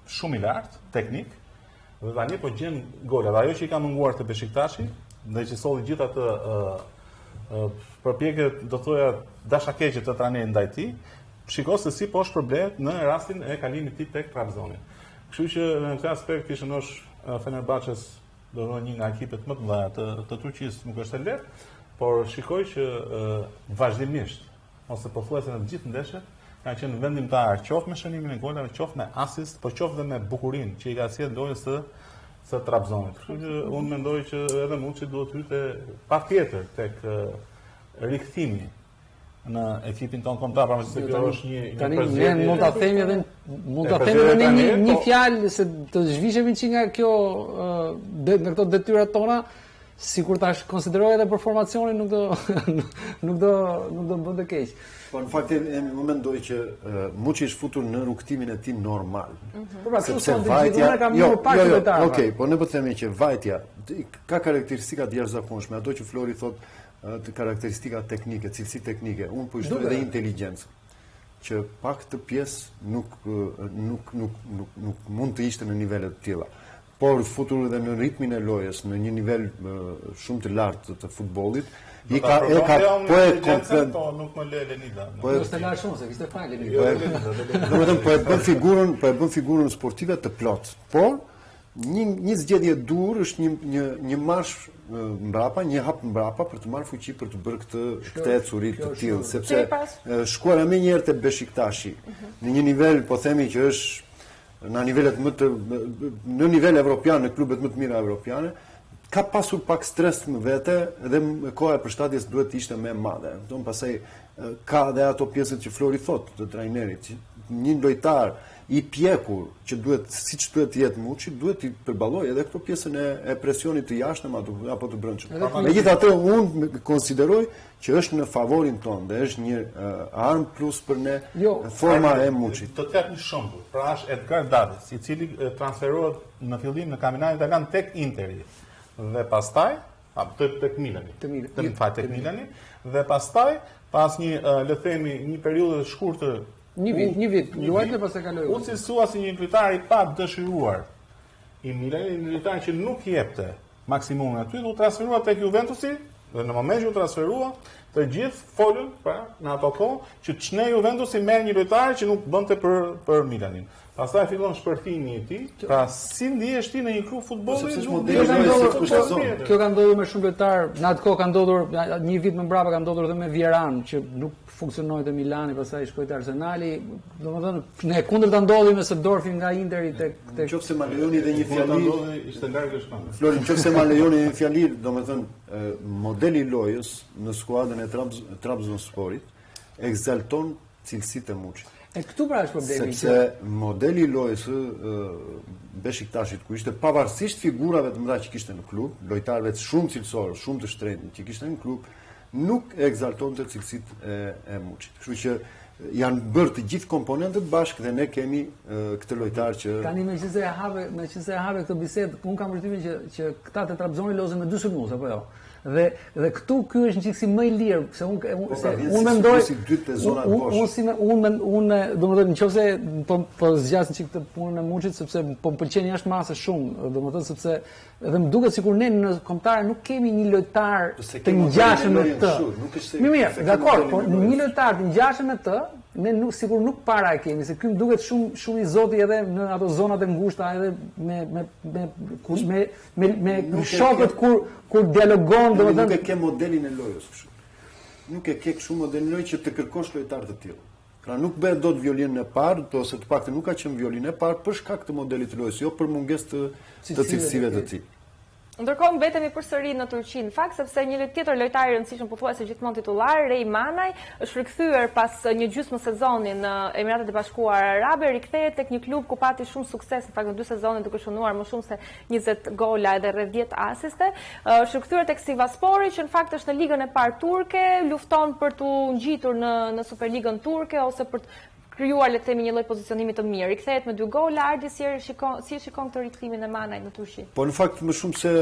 shumë i lartë, teknik, dhe tani po gjen golat. Ajo që i ka munguar të Beşiktashi, dhe që solli gjithë atë përpjekje, do thoja, dashakeqe të trajnerit ndaj tij, shiko se si po shpërblet në rastin e kalimit të tij tek Trabzoni. Kështu që në këtë aspekt i shënosh Fenerbahçes do të një nga ekipet më të mëdha të Turqisë, nuk është e lehtë, por shikoj që vazhdimisht ose pothuajse në të gjithë ndeshjet kanë qenë vendimtar, qoftë me shënimin e golave, qoftë me asist, por qoftë dhe me bukurinë që i ka sjellë lojës së Trabzonit. Kështu që unë mendoj që edhe Muçi duhet hyte patjetër tek rikthimi në ekipin tonë kombëtar, pavarësisht se kjo është një përzgjedhje. Ne mund ta themi edhe një fjalë se të zhvishemi që nga kjo nga këto detyrat tona, sikur tash konsideroj edhe për formacionin nuk do bënte keq. Po në fakt më mendoj që Muçi është futur në rrugtimin e tij normal. Sepse Vajtja Okej, po ne po themi që Vajtja ka karakteristika të jashtëzakonshme, ato që Flori thotë të karakteristika teknike, cilësi teknike. Unë po i shtoj edhe inteligjencë, që pak të pjesë nuk mund të ishte në nivele të tilla. Por futur edhe në ritmin e lojës, në një nivel shumë të lartë të futbollit, nuk më le Lenida. Po është lartë shumë se kishte fal Lenida. Domethënë po e bën figurën sportive të plot. Por një zgjedhje dur është një marsh mbrapa, një hap mbrapa për të marrë fuqi për të bërë këtë ecuri të tillë, sepse shkuara më një herë te Beshiktashi, në një nivel po themi që është në nivelet në nivel evropian, në klubet më të mira evropiane, ka pasur pak stres me vete dhe koha e përshtatjes duhet të ishte më e madhe. Pastaj ka dhe ato pjesët që Flori thotë të trajnerit, një lojtar i pjekur që duhet, siç duhet të jetë Muçi, duhet të përballojë edhe këto pjesën e presionit të jashtëm apo të brendshëm. Megjithatë, unë konsideroj që është në favorin tonë dhe është një armë plus për ne forma e Muçit. Do të jap një shembull. Pra është Edgar Davids, i cili transferohet në fillim në kampionatin italian tek Interi dhe pastaj tek Milani. Tek Milani dhe pastaj pas një le të themi një periudhë të shkurtër Një vit, luajt dhe pas e kaloi. Unë cilësua si një lojtar i pa dëshiruar i Milanit, një lojtar që nuk jepte maksimumin aty, u transferua tek Juventusi, dhe në moment që u transferua, të gjithë folën në ato kohë që ç'ne Juventusi merr një lojtar që nuk bënte për Milanin. Pastaj fillon shpërthimi i tij. Pra si ndihesh ti në një klub futbolli? Kjo ka ndodhur me shumë lojtar. Në atë kohë ka ndodhur një vit më mbrapa ka ndodhur edhe me Vieran që nuk funksionoi te Milani, pastaj shkoi te Arsenali. Domethënë ne kundër ta ndodhi me Seedorfin nga Interi tek nëse ma lejoni dhe një fjali, ishte ngarkë shpand. Flori, nëse ma lejoni një fjali, domethënë modeli i lojës në skuadrën e Trabzonsporit ekzalton cilësitë e Muçit. E këtu pra është problemi. Sepse modeli i lojës Beshiktaşit, ku ishte pavarësisht figurave të mëdha që kishte në klub, lojtarëve shumë cilësorë, shumë të shtrenjtë që kishte në klub, nuk e ekzaltonte cilësitë e Muçit. Kështu që janë bërë të gjithë komponentët bashkë dhe ne kemi këtë lojtar që tani meqense e have këtë bisedë, un kam përshtypjen që këta të Trabzonit lozën me dy sulmues apo jo. Dhe këtu ky është një çiksi më i lirë, se unë mendoj unë domethënë nëse po zgjas një çik të punën e Muçit sepse po m'pëlqen jashtë masë shumë, domethënë sepse edhe më duket sikur ne në kombëtare nuk kemi një lojtar të ngjashëm me të. Mirë, dakor, por një lojtar të ngjashëm me të, ne sikur nuk para e kemi, se ky më duket shumë i zoti edhe në ato zonat e ngushta, edhe me shokët kur dialogon, domethënë nuk e ke modelin e lojës kështu. Nuk e ke kështu modelin e lojës që të kërkosh lojtar të tillë. Pra nuk bëhet dot violinën e parë, ose të paktën nuk ka qenë violinë e parë për shkak të modelit të lojës, jo për mungesë të cilësive të tij. Ndërkohë mbetemi përsëri në Turqi, në fakt sepse një tjetër lojtar i rëndësishëm pothuajse gjithmonë titullar, Rej Manaj, është rikthyer pas një gjysmë sezoni në Emiratet e Bashkuara Arabe, rikthehet tek një klub ku pati shumë sukses, në fakt në 2 sezone duke shënuar më shumë se 20 gola edhe rreth 10 asiste. Është rikthyer tek Sivasspori, që në fakt është në ligën e parë turke, lufton për të ngjitur në Superligën turke ose për të krijuar le të themi një lloj pozicionimi të mirë. Rikthehet me 2 gola, Ardi si e shikon këtë rikthimin e Manajt në Turqi? Po në fakt më shumë se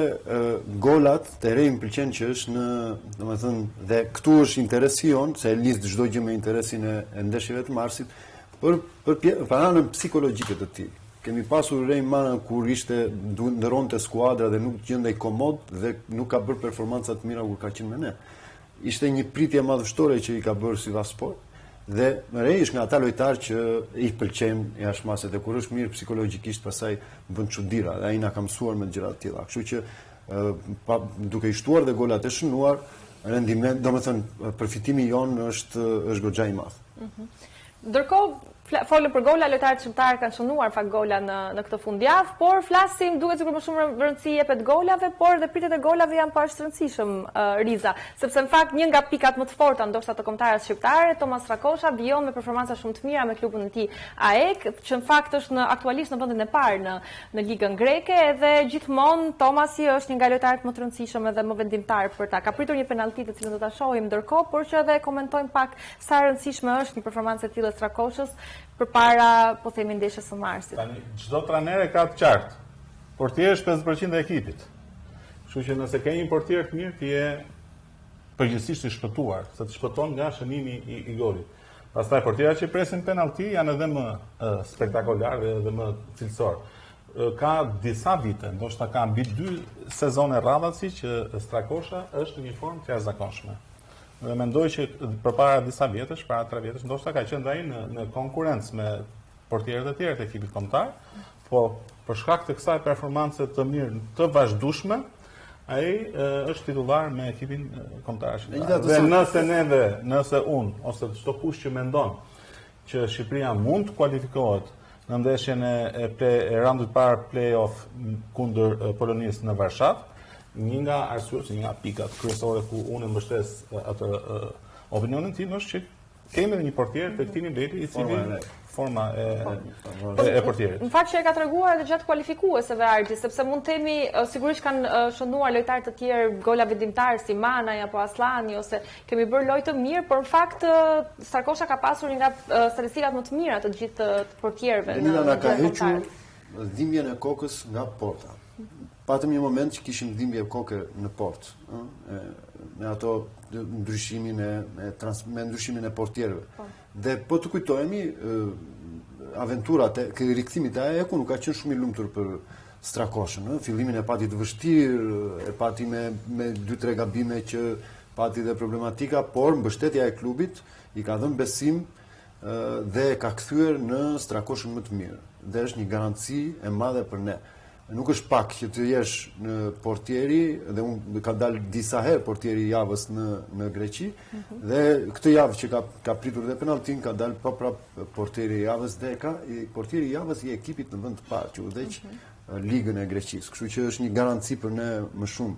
golat, të Rej më pëlqen që është në, domethënë, dhe këtu është interesi jon, se e lidh çdo gjë me interesin e ndeshjeve të marsit, për anën psikologjike të tij. Kemi pasur Rej Manaj kur ndronte skuadra dhe nuk gjendej komod dhe nuk ka bërë performanca të mira kur ka qenë me ne. Ishte një pritje madhështore që i ka bërë Sivasspor. Dhe Rej është nga ata lojtarë që i pëlqejnë jashtëmaset dhe kur është mirë psikologjikisht pastaj bën çuditëra dhe ai na ka mësuar me gjëra të tilla. Kështu që duke i shtuar dhe golat e shënuar, rendiment, domethënë përfitimi jon është goxha i madh. Ndërkohë folëm për gola, lojtarët shqiptarë kanë shënuar fakt gola në këtë fundjavë, por flasim duket sikur më shumë rëndësi jepet golave, por dhe pritet e golave janë pas rëndësishëm Riza, sepse në fakt një nga pikat më të forta ndoshta të kombëtarës shqiptare, Tomas Strakosha vijon me performanca shumë të mira me klubin e tij AEK, që në fakt është aktualisht në vendin e parë në ligën greke, edhe gjithmonë Tomasi është një nga lojtarët më të rëndësishëm edhe më vendimtar për ta. Ka pritur një penallti të cilën do ta shohim ndërkohë, por që edhe komentojmë pak sa rëndësishme është një performancë e tillë e Strakoshës përpara, po themi, ndeshjes së marsit. Tani çdo trajner e ka të qartë. Portieri është 50% e ekipit. Kështu që nëse ke një portier të mirë, ti je përgjithsisht i shpëtuar, se të shpëton nga shënimi i golit. Pastaj portierat që presin penallti janë edhe më spektakolar dhe edhe më cilësor. Ka disa vite, ndoshta ka mbi 2 sezone rradhasi që Strakosha është në një formë të jashtëzakonshme. Dhe mendoj që përpara disa vjetësh, para 3 vjetësh, ndoshta ka qenë ai në konkurrencë me portierët e tjerë të ekipit kombëtar, po për shkak të kësaj performance të mirë, të vazhdueshme, ai është titullar me ekipin kombëtar shqiptar. Dhe nëse unë ose çdo kush që mendon që Shqipëria mund të kualifikohet në ndeshjen e raundit parë play-off kundër Polonisë në Varshavë, një nga arsyet, një nga pikat kryesore ku unë mbështes atë opinionin tim është që kemi edhe një portier të këtij niveli i cili forma e portierit. Në fakt që e ka treguar edhe gjatë kualifikueseve Argji, sepse mund të themi sigurisht kanë shënuar lojtarë të tjerë gola vendimtar si Manaj apo Aslani ose kemi bërë lojë të mirë, por në fakt Strakosha ka pasur një nga statistikat më të mira të gjithë të portierëve. Elina ka hequr dhimbjen e kokës nga porta. Patëm një moment që kishim dhimbje koke në port, me ato ndryshimin e portierëve. Dhe po të kujtojemi, aventurat e rikthimit e AEK-u nuk ka qenë shumë i lumtur për Strakoshën. Fillimin e pati të vështirë, e pati me 2-3 gabime që pati dhe problematika, por mbështetja e klubit i ka dhënë besim dhe ka kthyer në Strakoshën më të mirë. Dhe është një garanci e madhe për ne. Nuk është pak që të jesh në portieri, dhe unë ka dalë disa herë portieri i javës në Greqi, dhe këtë javë që ka pritur dhe penaltin, ka dalë pa prap portieri i javës, dhe portieri i javës i ekipit në vend të parë, që udhëheq ligën e Greqisë. Kështu që është një garanci për ne më shumë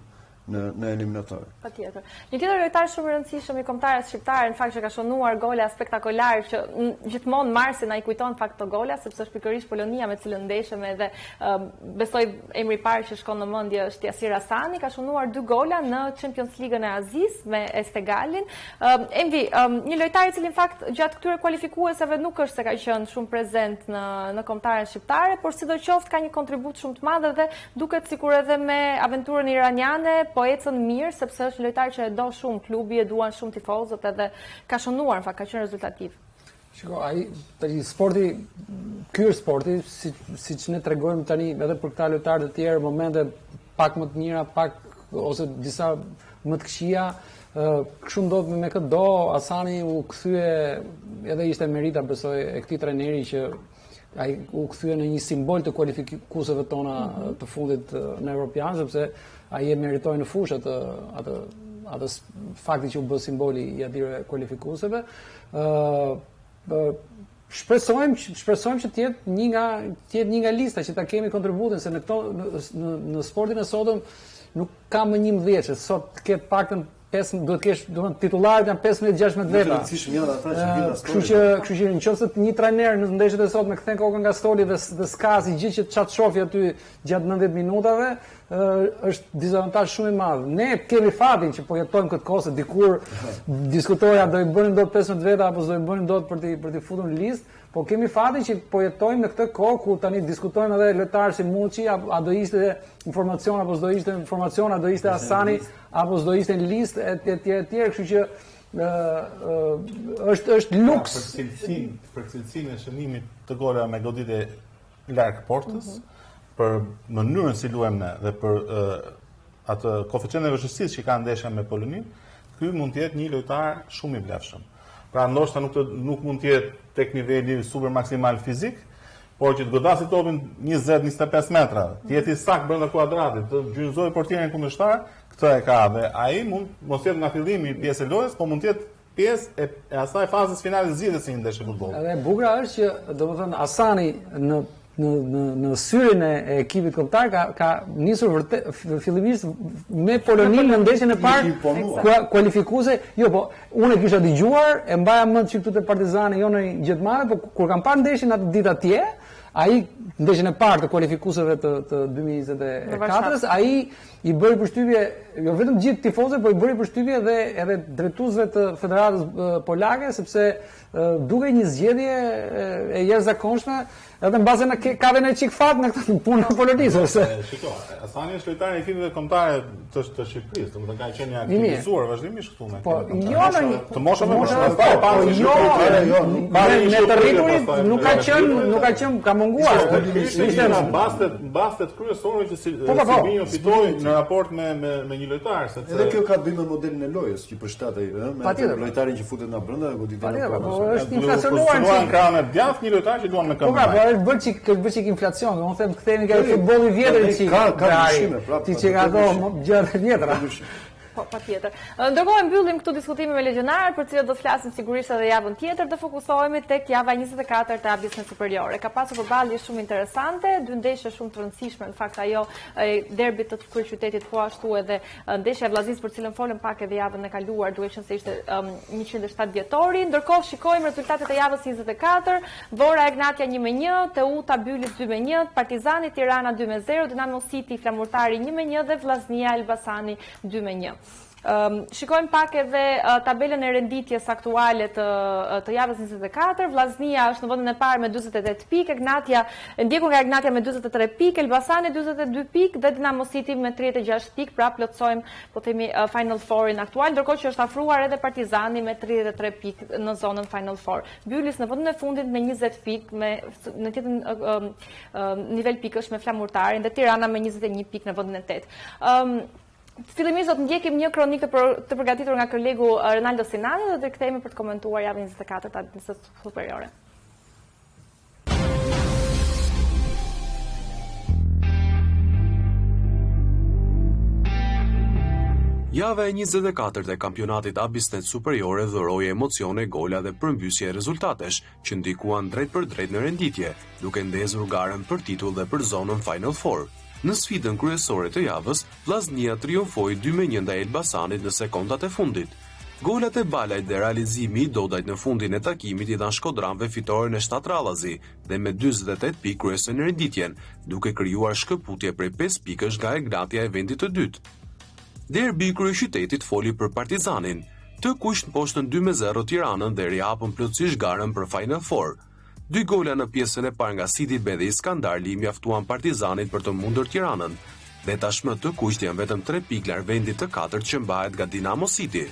në eliminatorë. Patjetër. Një tjetër lojtar shumë i rëndësishëm i kombëtarës shqiptare, në fakt që ka shënuar gola spektakolar që gjithmonë Marsi na i kujton fakt këto gola, sepse është pikërisht Polonia me cilën ndeshëm edhe besoj emri i parë që shkon në mendje është Yasir Hasani, ka shënuar 2 gola në Champions League-ën e Azis me Estegalin. Envi, një lojtar i cili në fakt gjatë këtyre kualifikuesave nuk është se ka qenë shumë prezent në kombëtarën shqiptare, por sidoqoftë ka një kontribut shumë të madh dhe duket sikur edhe me aventurën iraniane po ecën mirë, sepse është lojtar që e do shumë klubi, e duan shumë tifozët edhe ka shënuar, në fakt, ka qenë rezultativ. Shiko, sporti, ky është sporti, siç ne tregojmë tani edhe për këta lojtarë të tjerë, momente pak më të mira, pak ose disa më të këqija, kështu ndodh me këtë do, Hasani u kthye, edhe ishte merita besoj e këtij trajneri që ai u kthye në një simbol të kualifikuesve tona të fundit në Europian, sepse ai e meritoi në fushë atë fakti që u bë simboli i atyre kualifikuesve. Shpresojmë që të jetë një nga lista që ta kemi kontributin, se në sportin e sotëm nuk ka më 11, sot të ketë paktën 5, duhet kesh, titullarët janë 15-16 veta. Kështu që nëse një trajner në ndeshjet e sotme kthen kokën nga stoli dhe s'ka asgjë që çat shofi aty gjatë 90 minutave, është dizavantazh shumë i madh. Ne kemi fatin që po jetojmë këtë kohë, dikur diskutoja do i bënin dot 15 veta apo do i bënin dot për të futur në listë, po kemi fatin që po jetojmë në këtë kohë ku tani diskutojmë edhe lojtarë si Muçi, a do ishte informacion apo s'do ishte informacion, a do ishte Hasani apo s'do ishte në listë etj, kështu që është luks për cilësinë e shënimit të gola me goditje larg portës, për mënyrën si luajmë ne dhe për atë koeficient e vështirësisë që ka ndeshja me Poloninë, ky mund të jetë një lojtar shumë i vlefshëm. Pra ndoshta nuk mund të jetë tek niveli super maksimal fizik, por që të godasi topin 20-25 metra, të jeti sakt brenda kuadratit, të gjynjëzojë portierin kundërshtar, këtë e ka dhe ai mund mos jetë nga fillimi pjesë e lojës, po mund të jetë pjesë e asaj fazës finale zgjidhjes së një ndeshje futbolli. Edhe e bukur është që domethënë Hasani në syrin e ekipit kombëtar ka nisur vërtet fillimisht me Poloninë në ndeshjen e parë kualifikuese. Jo, po unë e kisha dëgjuar, e mbaja mend që këtu te Partizani jo në Gjetmane, po kur kam parë ndeshjen atë ditë atje, ai ndeshjen e parë të kualifikuesve të 2024-s, ai i bëri përshtypje jo vetëm gjithë tifozëve, por i bëri përshtypje edhe drejtuesve të Federatës Polake, sepse duke një zgjedhje e jashtëzakonshme, edhe mbase ka dhe në çik fat në këtë punë në Polonisë. Shiko, Hasani është lojtar i ekipeve kombëtare të Shqipërisë, domethënë ka qenë aktivizuar vazhdimisht këtu me. Po, jo të moshave në të rriturit nuk ka qenë ka munguar. Ishte në bastet kryesorë që Silvinio fitoi në raport me një lojtar, sepse edhe kjo ka të bëjë me modelin e lojës që përshtat ai, me lojtarin që futet nga brenda dhe goditin nga Po brenda. është inflacionuar në krahun e djathtë një lojtar që luan me këmbë. Po është bërë çik inflacion, do të them kthehemi nga futbolli i vjetër çik. Ka ndryshime, prapë. Ti që ka ato gjëra vjetra. Po, patjetër. Ndërkohë mbyllim këtu diskutimin me legionarët, për cilët do të flasim sigurisht edhe javën tjetër, dhe fokusohemi tek java 24 e A-bis në superiore. Ka pasur përballje shumë interesante, dy ndeshje shumë të rëndësishme, në fakt ajo derbit të kryeqytetit, po ashtu edhe ndeshja e Vllaznisë për cilën folëm pak edhe javën e kaluar, duke qenë se ishte 107 dhjetori. Ndërkohë shikojmë rezultatet e javës 24, Vora Egnatia 1-1, Teuta Bylis 2-1, Partizani Tirana 2-0, Dinamo City Flamurtari 1-1 dhe Vllaznia Elbasani 2-1. Shikojmë pak edhe tabelën e renditjes aktuale të javës 24. Vllaznia është në vendin e parë me 48 pikë, Egnatia ndjekur nga Egnatia me 43 pikë, Elbasani 42 pikë dhe Dinamo City me 36 pikë, pra plotsojmë po themi Final Four-in aktual, ndërkohë që është afruar edhe Partizani me 33 pikë në zonën Final Four. Bylis në vendin e fundit me 20 pikë, në tjetër nivel pikësh me Flamurtarin dhe Tirana me 21 pikë në vendin e 8. Fillimisht do të ndjekim një kronikë të përgatitur nga kolegu Ronaldo Sinani dhe do të kthehemi për të komentuar javën 24 të A-bis superiore. Java e 24 e kampionatit A-bis superiore dhuroi emocione, gola dhe përmbysje rezultatesh që ndikuan drejt për drejt në renditje, duke ndezur garën për titull dhe për zonën Final Four. Në sfidën kryesore të javës, Vllaznia triumfoi 2-1 ndaj Elbasanit në sekondat e fundit. Golat e balajt dhe realizimi i dodajt në fundin e takimit i dhanë shkodranëve fitoren e 7 rallazi dhe me 48 pikë kryesin në renditjen, duke krijuar shkëputje prej 5 pikësh nga Egnatia e vendit të dytë. Derbi i kryeqytetit foli për Partizanin, të kuq në poshtën 2-0 Tiranën dhe rihapën plotësisht garën për Final Four. 2 gola në pjesën e parë nga Sidi B dhe Iskandarli mjaftuan Partizanit për të mundur Tiranën, dhe tashmë të kuq janë vetëm 3 pikë larg vendit të katërt që mbahet nga Dinamo City.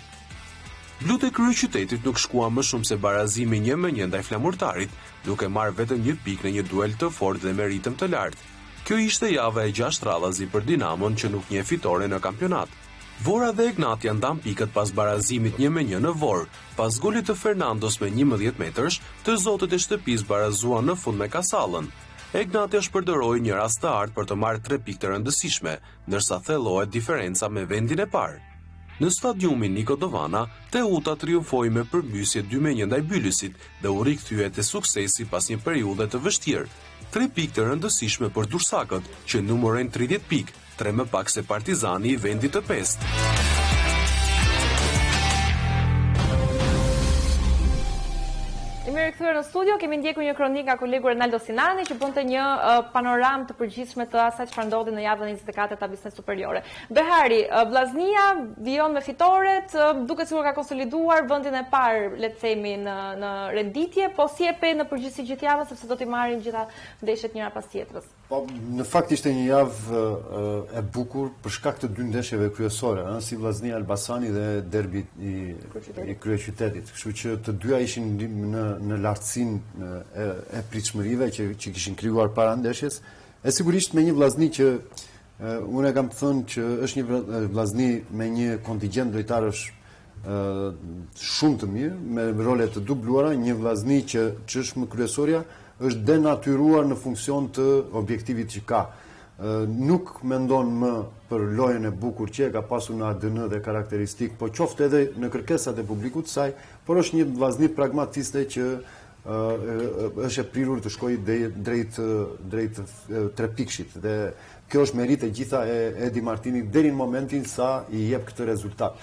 Blut e kryeqytetit nuk shkuan më shumë se barazimi 1-1 ndaj Flamurtarit, duke marrë vetëm 1 pikë në një duel të fortë dhe me ritëm të lartë. Kjo ishte java e 6 rallazi për Dinamon që nuk njeh fitore në kampionat. Vora dhe Egnatia ndan pikët pas barazimit 1-1 në Vor, pas golit të Fernandos me 11 metrësh, të zotët e shtëpisë barazuan në fund me Kasallën. Egnatia shpërderoi një rast të artë për të marrë 3 pikë të rëndësishme, ndërsa thellohet diferenca me vendin e parë. Në stadiumin Niko Dovana, Teuta triumfoi me përmbysje 2-1 ndaj Bylisit dhe u rikthye te suksesi pas një periudhe të vështirë. 3 pikë të rëndësishme për Dursakët, që numërojnë 30 pikë, 3 më pak se Partizani i vendit të 5. Jemi rikthyer në studio, kemi ndjekur një kronikë nga kolegu Ronaldo Sinani që bënte një panoramë të përgjithshme të asaj çfarë ndodhi në javën 24 të A-bis superiore. Behari, Vllaznia vijon me fitoret, duket sikur ka konsoliduar vendin e parë, le të themi, në renditje, po si e pe në përgjithësi gjithë javën, sepse do t'i marrim gjitha ndeshjet njëra pas tjetrës. Po, në fakt ishte një javë e bukur për shkak të 2 ndeshjeve kryesore, si Vllaznia Elbasani dhe derbi i kryeqytetit. Kështu që të dyja ishin në lartësinë e pritshmërive që kishin krijuar para ndeshjes. E sigurisht me një Vllazni që unë kam të thënë që është një Vllazni me një kontingjent lojtarësh shumë të mirë, me role të dubluara, një vllazni që është më kryesorja, është denatyruar në funksion të objektivit që ka. Nuk mendon më për lojën e bukur që ka pasur në ADN dhe karakteristik, po qoftë edhe në kërkesat e publikut të saj, por është një vllazni pragmatiste që është e prirur të shkojë drejt trepikshit dhe kjo është merit e gjitha e Edi Martinit deri në momentin sa i jep këtë rezultat.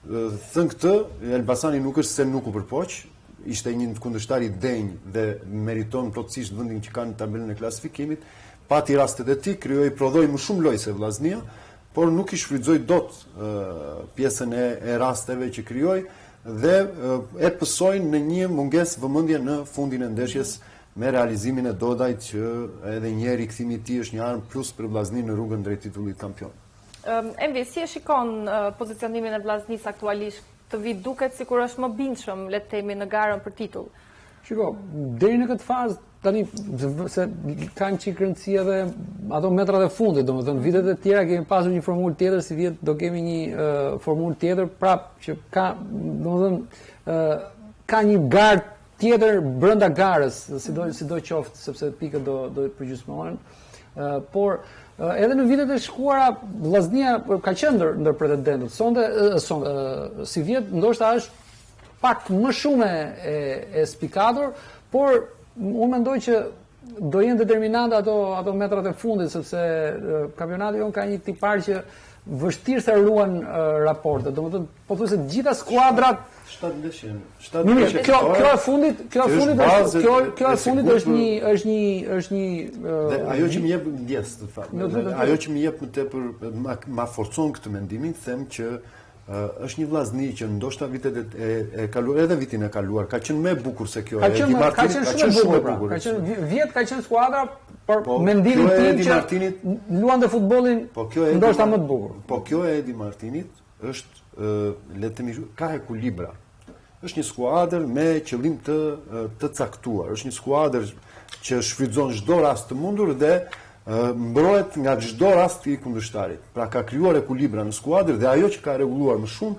Thënë këtë, Elbasani nuk është se nuk u përpoq, ishte një kundërshtar i denjë dhe meriton plotësisht vendin që ka në tabelën e klasifikimit. Pati rastet e tij, prodhoi më shumë lojë se vllaznia, por nuk i shfrytëzoi dot pjesën e rasteve që krijoi dhe e pësojnë në një mungesë vëmendje në fundin e ndeshjes me realizimin e Dodajt që edhe një rikthimi i tij është një armë plus për vllaznin në rrugën drejt titullit kampion. Envi, si e shikon pozicionimin e vllaznisë aktualisht? Të vit duket sikur është më bindshëm, le të themi, në garën për titull. Shiko, deri në këtë fazë tani se kanë çik rëndësi edhe ato metrat e fundit, domethënë vitet e tjera kemi pasur një formulë tjetër, si vjet do kemi një formulë tjetër, prapë që ka, domethënë ka një garë tjetër brenda garës, sido qoftë, sepse pikët do përgjysmohen. Por edhe në vitet e shkuara vllaznia ka qenë ndër pretendentët. Sonte si vjet ndoshta është pak më shumë e spikatur, por unë mendoj që do jenë determinante ato metrat e fundit, sepse kampionati jon ka një tipar që vështirë se ruan raportet. Domethënë, pothuajse të gjitha skuadrat 7 ndeshje. Kjo e fundit është një ajo që më jep ndjes të fakt. Ajo që më jep më tepër ma forcon këtë mendimin, them që është një vllazni që ndoshta vitet e kaluar edhe vitin e kaluar ka qenë më e bukur se kjo. Ka qenë shumë e bukur. Ka qenë vjet ka qenë skuadra, por mendimin tim që luante futbollin ndoshta më të bukur. Po kjo e Edi Martinit është le të themi ka ekuilibra. Është një skuadër me qëllim të caktuar. Është një skuadër që shfrytëzon çdo rast të mundur dhe mbrohet nga çdo rast i kundërshtarit. Pra ka krijuar ekuilibra në skuadër dhe ajo që ka rregulluar më shumë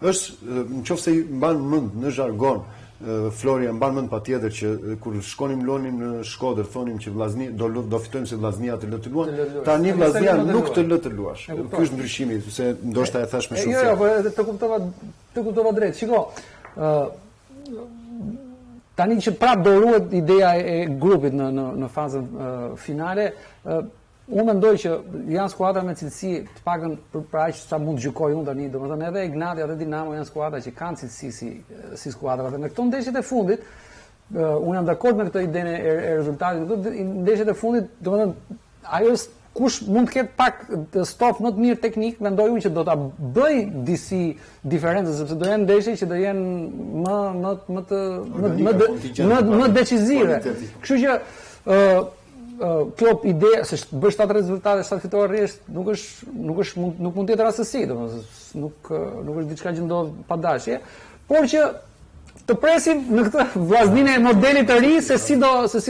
është nëse i mban mend në zhargon Florian mban mend patjetër që kur shkonim lonim në Shkodër thonim që vllazni do fitojmë se vllaznia të lë të luan. Tani vllaznia nuk të lë të luash. Ky është ndryshimi, se ndoshta e thash më shumë. Jo, po të kuptova drejt. Shiko, tani që prap do ruhet ideja e grupit në fazën finale, unë mendoj që janë skuadra me cilësi të pakën për aq sa mund të gjykoj unë tani, domethënë edhe Ignatia edhe Dinamo janë skuadra që kanë cilësi si skuadra. Dhe në këto ndeshjet e fundit, unë jam dakord me këtë idenë e rezultatit. Në ndeshjet e fundit, domethënë ajo kush mund të ketë pak stof më të mirë teknik, mendoj unë që do ta bëj disi diferencë, sepse do janë ndeshje që do jenë më decisive. Kështu që kjo ide se bësh 7 rezultate, 7 fitore rresht, nuk mund të jetë rastësi, domethënë nuk është diçka që ndodh pa dashje, por që të presim në këtë vllazninë e modelit të ri se si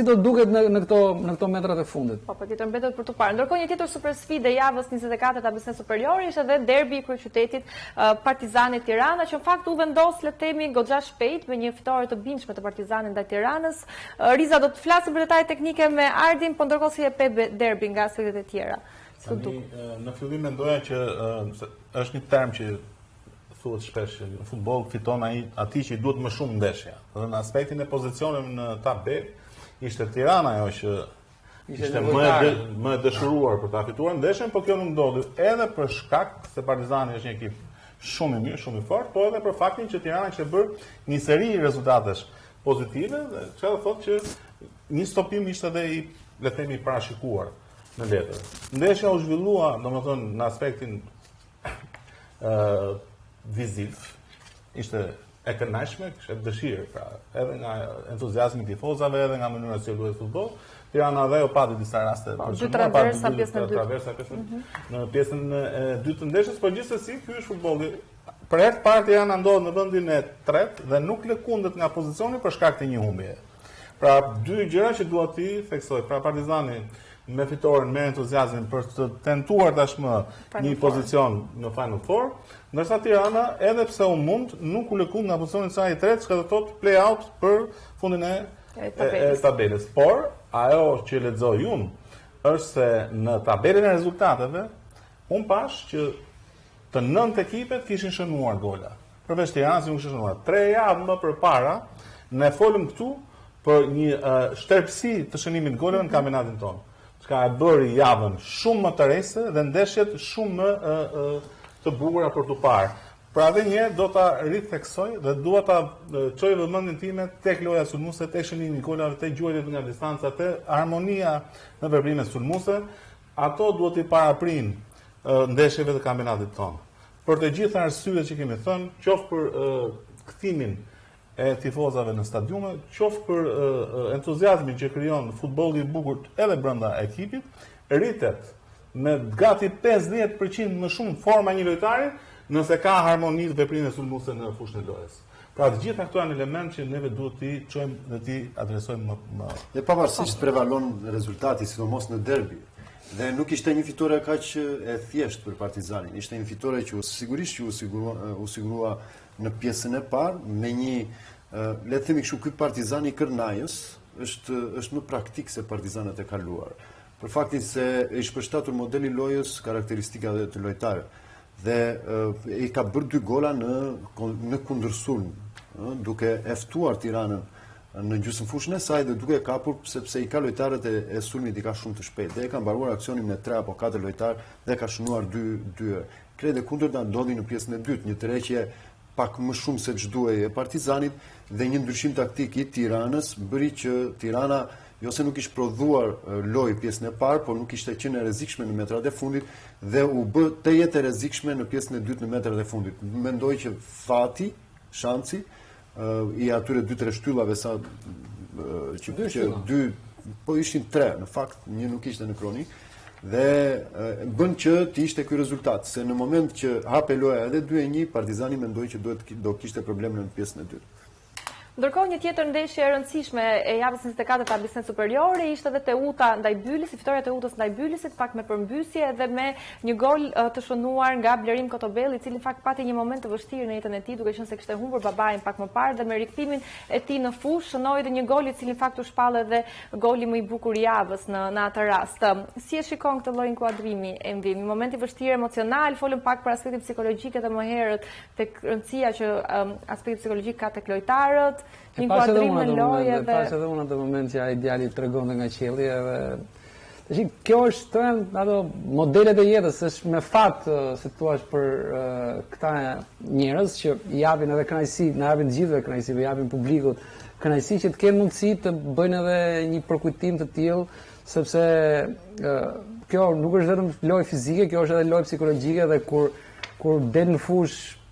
do duket në këto metrat e fundit. Po, patjetër mbetet për të parë. Ndërkohë një tjetër supersfidë e javës 24 të ABS Superior ishte edhe derbi i kryeqytetit Partizani Tirana, që në fakt u vendos le të themi goxha shpejt me një fitore të bindshme të Partizanit ndaj Tiranës. Riza do të flasë për detaje teknike me Ardin, po ndërkohë si e pe derbi nga aspektet e tjera. Në fillim mendoja që është një term që thuhet shpesh që në futboll fiton ati që i duhet më shumë ndeshja. Dhe në aspektin e pozicionit në tabel ishte Tirana ajo që ishte më e dëshiruar për ta fituar ndeshjen, por kjo nuk ndodhi edhe për shkak se Partizani është një ekip shumë i mirë, shumë i fortë, por edhe për faktin që Tirana kishte bërë një seri rezultatesh pozitive dhe çfarë thotë që një stopim ishte edhe i le të themi parashikuar në letër. Ndeshja u zhvillua, domethënë në aspektin viziv, ishte e kënaqshme, kishte dëshirë, pra, edhe nga entuziazmi i tifozave, edhe nga mënyra se luhet futboll. Tirana dhe pati disa raste dy traversa pjesën e dytë. Në pjesën e dytë të ndeshjes, por gjithsesi ky është futbolli. Për herë të parë Tirana ndodhet në vendin e tretë dhe nuk lëkundet nga pozicioni për shkak të një humbjeje. Pra dy gjëra që dua ti theksoj, pra Partizani me fitoren, me entuziazmin për të tentuar tashmë një pozicion në Final Four, ndërsa Tirana, edhe pse u mund, nuk u lëkund nga pozicioni i saj i tretë, që do thotë play-out për fundin e tabelës. Por, ajo që lexoj unë është se në tabelën e rezultateve, unë pash që të 9 ekipet kishin shënuar gola. Përveç Tiranës nuk kishin shënuar. 3 javë më përpara, ne folëm këtu për një shterpsi të shënimit goleve në kampionatin tonë. Çka e bëri javën shumë më të rejse dhe ndeshjet shumë më të bukura për të parë. Pra dhe një do ta ritheksoj dhe dua ta çoj vëmendjen time tek loja sulmuese, tek shënimi i golave, tek gjuajtjet nga distanca, tek harmonia në veprimet sulmuese. Ato duhet i paraprin ndeshjeve të kampionatit tonë. Për të gjitha arsyet që kemi thënë, qoftë për kthimin e tifozave në stadiume, qoftë për entuziazmin që krijon futbolli i bukur edhe brenda ekipit, rritet me gati 50% më shumë forma një lojtari nëse ka harmoni të veprimeve sulmuese në fushën e lojës. Pra të gjitha këto janë elementë që neve duhet t'i çojmë dhe t'i adresojmë më. Dhe pavarësisht prevalon rezultati, sidomos në derbi. Dhe nuk ishte një fitore kaq e thjeshtë për Partizanin. Ishte një fitore që sigurisht që u sigurua në pjesën e parë me një le të themi kështu, ky Partizani i Kërnajës është më praktik se Partizanët e kaluar. Për faktin se është përshtatur modeli lojës, karakteristika dhe të lojtarëve. Dhe i ka bërë 2 gola në kundërsulm, duke eftuar Tiranën në gjysmëfushën e saj dhe duke kapur sepse i ka lojtarët e sulmit i ka shumë të shpejt. Dhe e ka mbaruar aksionin me 3 apo 4 lojtarë dhe ka shënuar 2. Krejt e kundërta ndodhi në pjesën e dytë, një tërheqje pak më shumë se ç'duhej e Partizanit dhe një ndryshim taktik i Tiranës bëri që Tirana jo se nuk ishte prodhuar lojë pjesën e parë, por nuk ishte qenë e rrezikshme në metrat e fundit dhe u bë të jetë e rrezikshme në pjesën e dytë në metrat e fundit. Mendoj që fati, shansi i atyre 2-3 shtyllave sa që 2, po ishin 3, në fakt një nuk ishte në kronik dhe bën që të ishte ky rezultat, se në moment që hape loja edhe 2-1, Partizani mendoi që do kishte probleme në pjesën e dytë. Ndërkohë një tjetër ndeshje e rëndësishme e javës 24 të Abisnet Superiore ishte edhe Teuta ndaj Bylisit, fitoria e Teutës ndaj Bylisit, pak me përmbysje dhe me një gol të shënuar nga Blerim Kotobelli, i cili në fakt pati një moment të vështirë në jetën e tij, duke qenë se kishte humbur babain pak më parë dhe me rikthimin e tij në fushë shënoi edhe një gol i cili në fakt u shpall edhe goli më i bukur i javës në atë rast. Si e shikon këtë lloj inkuadrimi Envi? Një moment i vështirë emocional, folëm pak për aspektin psikologjik edhe më herët tek rëndësia që aspekti psikologjik ka tek lojtarët. Një kuadrim në loje dhe... Pas edhe unë atë moment që ai djali tregon nga qielli edhe... Kjo është ato modelet e jetës, është me fat se thua për këta njerëz që i japin edhe kënaqësi, na japin të gjithëve kënaqësi, i japin publikut kënaqësi që të kenë mundësi të bëjnë edhe një përkujtim të tillë, sepse kjo nuk është vetëm lojë fizike, kjo është edhe lojë psikologjike dhe kur del në fushë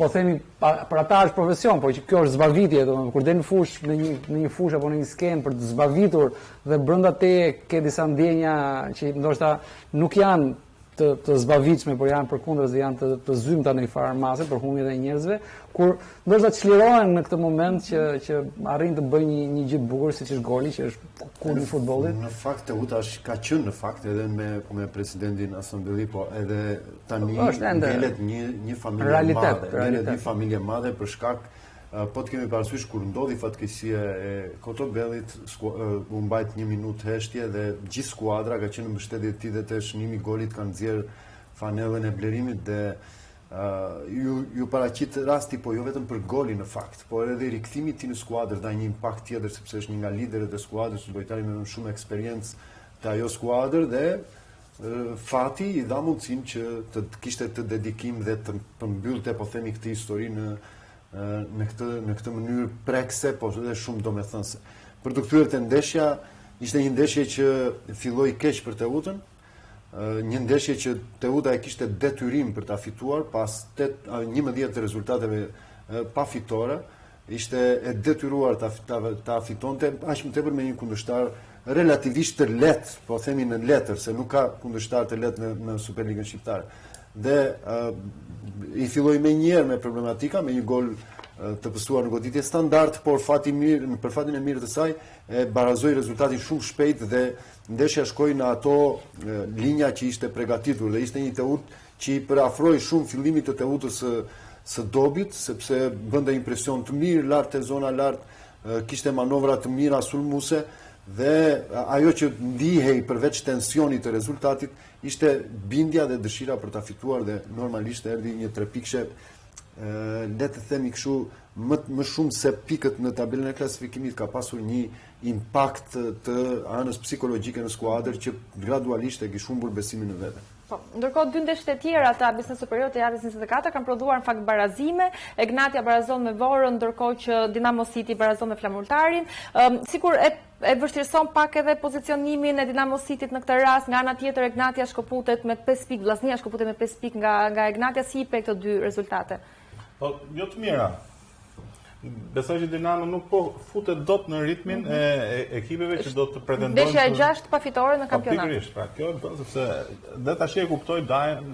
po themi për ata është profesion, por që kjo është zbavitje, domethënë kur del në fushë në një fushë apo në një skenë për të zbavitur dhe brenda teje ke disa ndjenja që ndoshta nuk janë të zbavitshme, por janë përkundër dhe janë të zymta në një farë mase për humbjen e njerëzve, kur ndoshta çlirohen në këtë moment që arrin të bëjnë një gjë të bukur siç është goli, që është kulmi i futbollit. Në fakt Teuta ka qenë në fakt edhe me presidentin Asambelli, po edhe tani ngelet një familje madhe, ngelet një familje madhe për shkak po të kemi parasysh kur ndodhi fatkeqësia e Kotobellit, u mbajt 1 minutë heshtje dhe gjithë skuadra ka qenë në mbështetje të tij dhe te shënimi i golit kanë nxjerr fanellën e Blerimit dhe ju paraqit rasti po jo vetëm për golin në fakt, por edhe rikthimi i tij në skuadër dha një impakt tjetër sepse është një nga liderët e skuadrës, lojtari me shumë eksperiencë te ajo skuadër dhe fati i dha mundësinë që të kishte të dedikim dhe të përmbyllte po themi këtë histori në këtë mënyrë prekse, po edhe shumë domethënëse. Për të kthyer te ndeshja, ishte një ndeshje që filloi keq për Teutën, një ndeshje që Teuta e kishte detyrim për ta fituar pas 11 rezultateve pa fitore, ishte e detyruar ta fitonte, aq më tepër me një kundërshtar relativisht të lehtë, po themi në letër, se nuk ka kundërshtar të lehtë në Superligën shqiptare. Dhe i filloi me njëherë me problematika, me një gol të pësuar në goditje standard, por për fatin e mirë të saj, e barazoi rezultatin shumë shpejt dhe ndeshja shkoi në ato linja që ishte përgatitur dhe ishte një teut që i përafroi shumë fillimit të teutës së dobit, sepse bënte impresion të mirë lart te zona lart, kishte manovra të mira sulmuese dhe ajo që ndihej përveç tensionit të rezultatit ishte bindja dhe dëshira për ta fituar dhe normalisht erdhi një 3 pikëshe le të themi kështu më shumë se pikët në tabelën e klasifikimit ka pasur një impakt të anës psikologjike në skuadër që gradualisht e kish humbur besimin në vete. Po, ndërkohë dy ndeshjet e tjera të Abisnë Superior të javës 24 kanë prodhuar në fakt barazime. Egnatia barazon me Vorën, ndërkohë që Dinamo City barazon me Flamurtarin. Sikur e vështirëson pak edhe pozicionimin e Dinamo Cityt në këtë rast, nga ana tjetër Egnatia shkëputet me 5 pikë, Vllaznia shkëputet me 5 pikë nga Egnatia. Si i pe këto dy rezultate? Po, jo të mira. Besoj që Dinamo nuk po futet dot në ritmin e ekipeve që do të pretendojnë. Ndeshja e 6 pafitore në kampionat. Pikërisht, pra kjo bën sepse dhe tash e kuptoj Dajën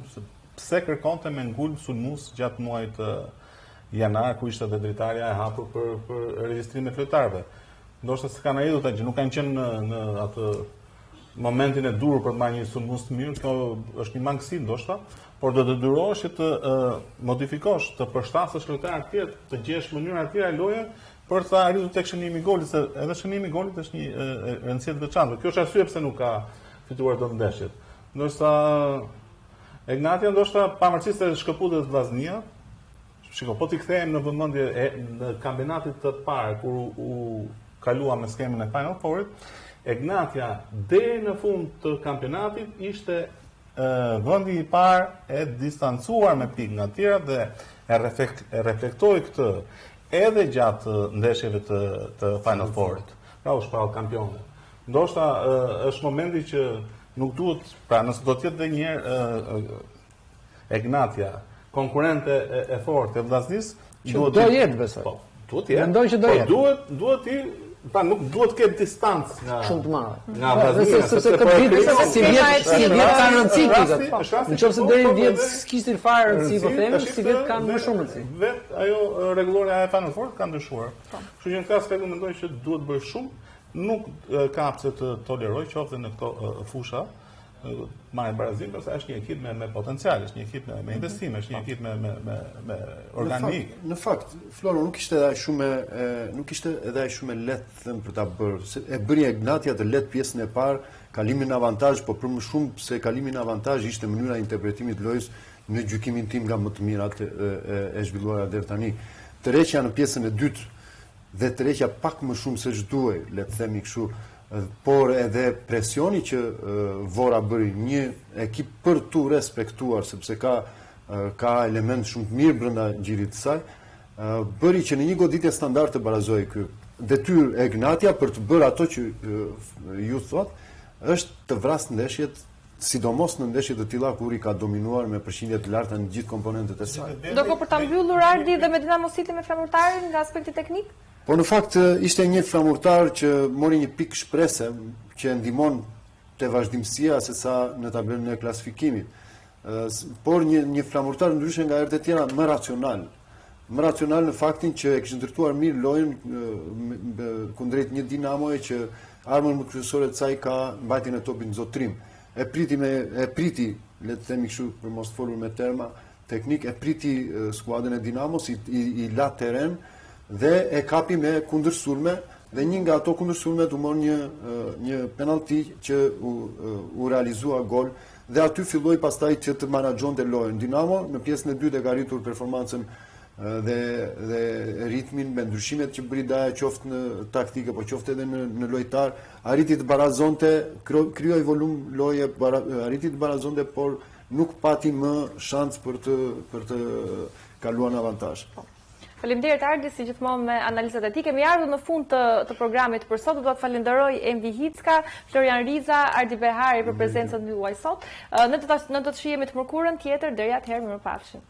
pse kërkonte me ngul sulmues gjatë muajit janar, ku ishte edhe dritarja e hapur për regjistrimin e lojtarëve. Ndoshta s'kan arritur që nuk kanë qenë në atë momentin e dur për të marrë një sulmues të mirë, kjo është një mangësi ndoshta, por do të detyrohesh që të modifikosh, të përshtatësh lojtarë të tjerë, të gjesh mënyra të tjera loje për të arritur tek shënimi i golit, se edhe shënimi i golit është një rëndësi e veçantë. Kjo është arsye pse nuk ka fituar dot ndeshjet. Ndoshta Egnatia ndoshta pavarësisht se shkëputet Vllaznia, shiko, po t'i kthehemi në vëmendje në kampionatit të parë kur u kalua me skemën e Final Fourit, Egnatia deri në fund të kampionatit ishte vendi i parë e distancuar me pikë nga tjera dhe e reflektoi këtë edhe gjatë ndeshjeve të Final Fourit. Pra u shpall kampionë. Ndoshta është momenti që nuk duhet, pra nëse do të jetë edhe një herë Egnatia konkurrente e fortë e Vllaznisë, do jetë besoj. Po, duhet jetë. Mendoj që do jetë. Duhet i pa nuk duhet të ketë distancë nga shumë të madhe. Nga Vllaznia, sepse këtë vit si vjet kanë rëndësi pikët. Nëse deri vjet s'kishin fare rëndësi po themi, si vjet kanë më shumë rëndësi. Vet ajo rregulloria e Final Four ka ndryshuar. Kështu që në këtë aspekt mendoj që duhet bërë shumë, nuk ka pse të toleroj qoftë në këto fusha marrë barazim, përsa është një ekip me potencial, është një ekip me investime, është një ekip me organik. Në fakt, Floro, nuk ishte edhe ai shumë lehtë thënë për ta bërë. E bëri Egnatia të lehtë pjesën e parë, kalimin në avantazh, por për më shumë se kalimin në avantazh ishte mënyra e interpretimit lojës në gjykimin tim nga më të mirat e zhvilluara deri tani. Tërheqja në pjesën e dytë dhe tërheqja pak më shumë se ç'duhej, le të themi kështu, por edhe presioni që Vora bëri, një ekip për tu respektuar, sepse ka element shumë të mirë brenda gjirit të saj, bëri që në një goditje standard të barazoj ky detyrë e Egnatia për të bërë ato që ju thot, është të vrasë ndeshjet, sidomos në ndeshjet të tilla kur i ka dominuar me përqindje të larta në gjithë komponentët e saj. Ndërkohë për ta mbyllur Ardi dhe me Dinamo City me Flamurtarin nga aspekti teknik? Po në fakt ishte një Flamurtar që mori një pikë shprese që ndihmon te vazhdimësia se sa në tabelën e klasifikimit. Por një Flamurtar ndryshe nga herët e tjera më racional. Më racional në faktin që e kishte ndërtuar mirë lojën kundrejt një Dinamoje që armën më kryesore të saj ka mbajtjen e topit në zotrim. E priti, le të themi kështu për mos folur me terma teknik, e priti skuadrën e Dinamos, i la terren dhe e kapi me kundërsulme dhe një nga ato kundërsulmet u mor një penalti që u realizua gol dhe aty filloi pastaj që të menaxhonte lojën. Dinamo në pjesën e dytë e ka arritur performancën dhe ritmin me ndryshimet që bëri Daja qoftë në taktike, po qoftë edhe në lojtar, arriti të barazonte, krijoi volum loje, arriti të barazonte, por nuk pati më shans për të kaluar në avantazh. Faleminderit Ardi, si gjithmonë me analizat e tij. Kemi ardhur në fund të programit për sot. Do të falenderoj Envi Hicka, Florian Riza, Ardi Behari për prezencën juaj sot. Ne do të shihemi të mërkurën tjetër, deri atëherë mirupafshim.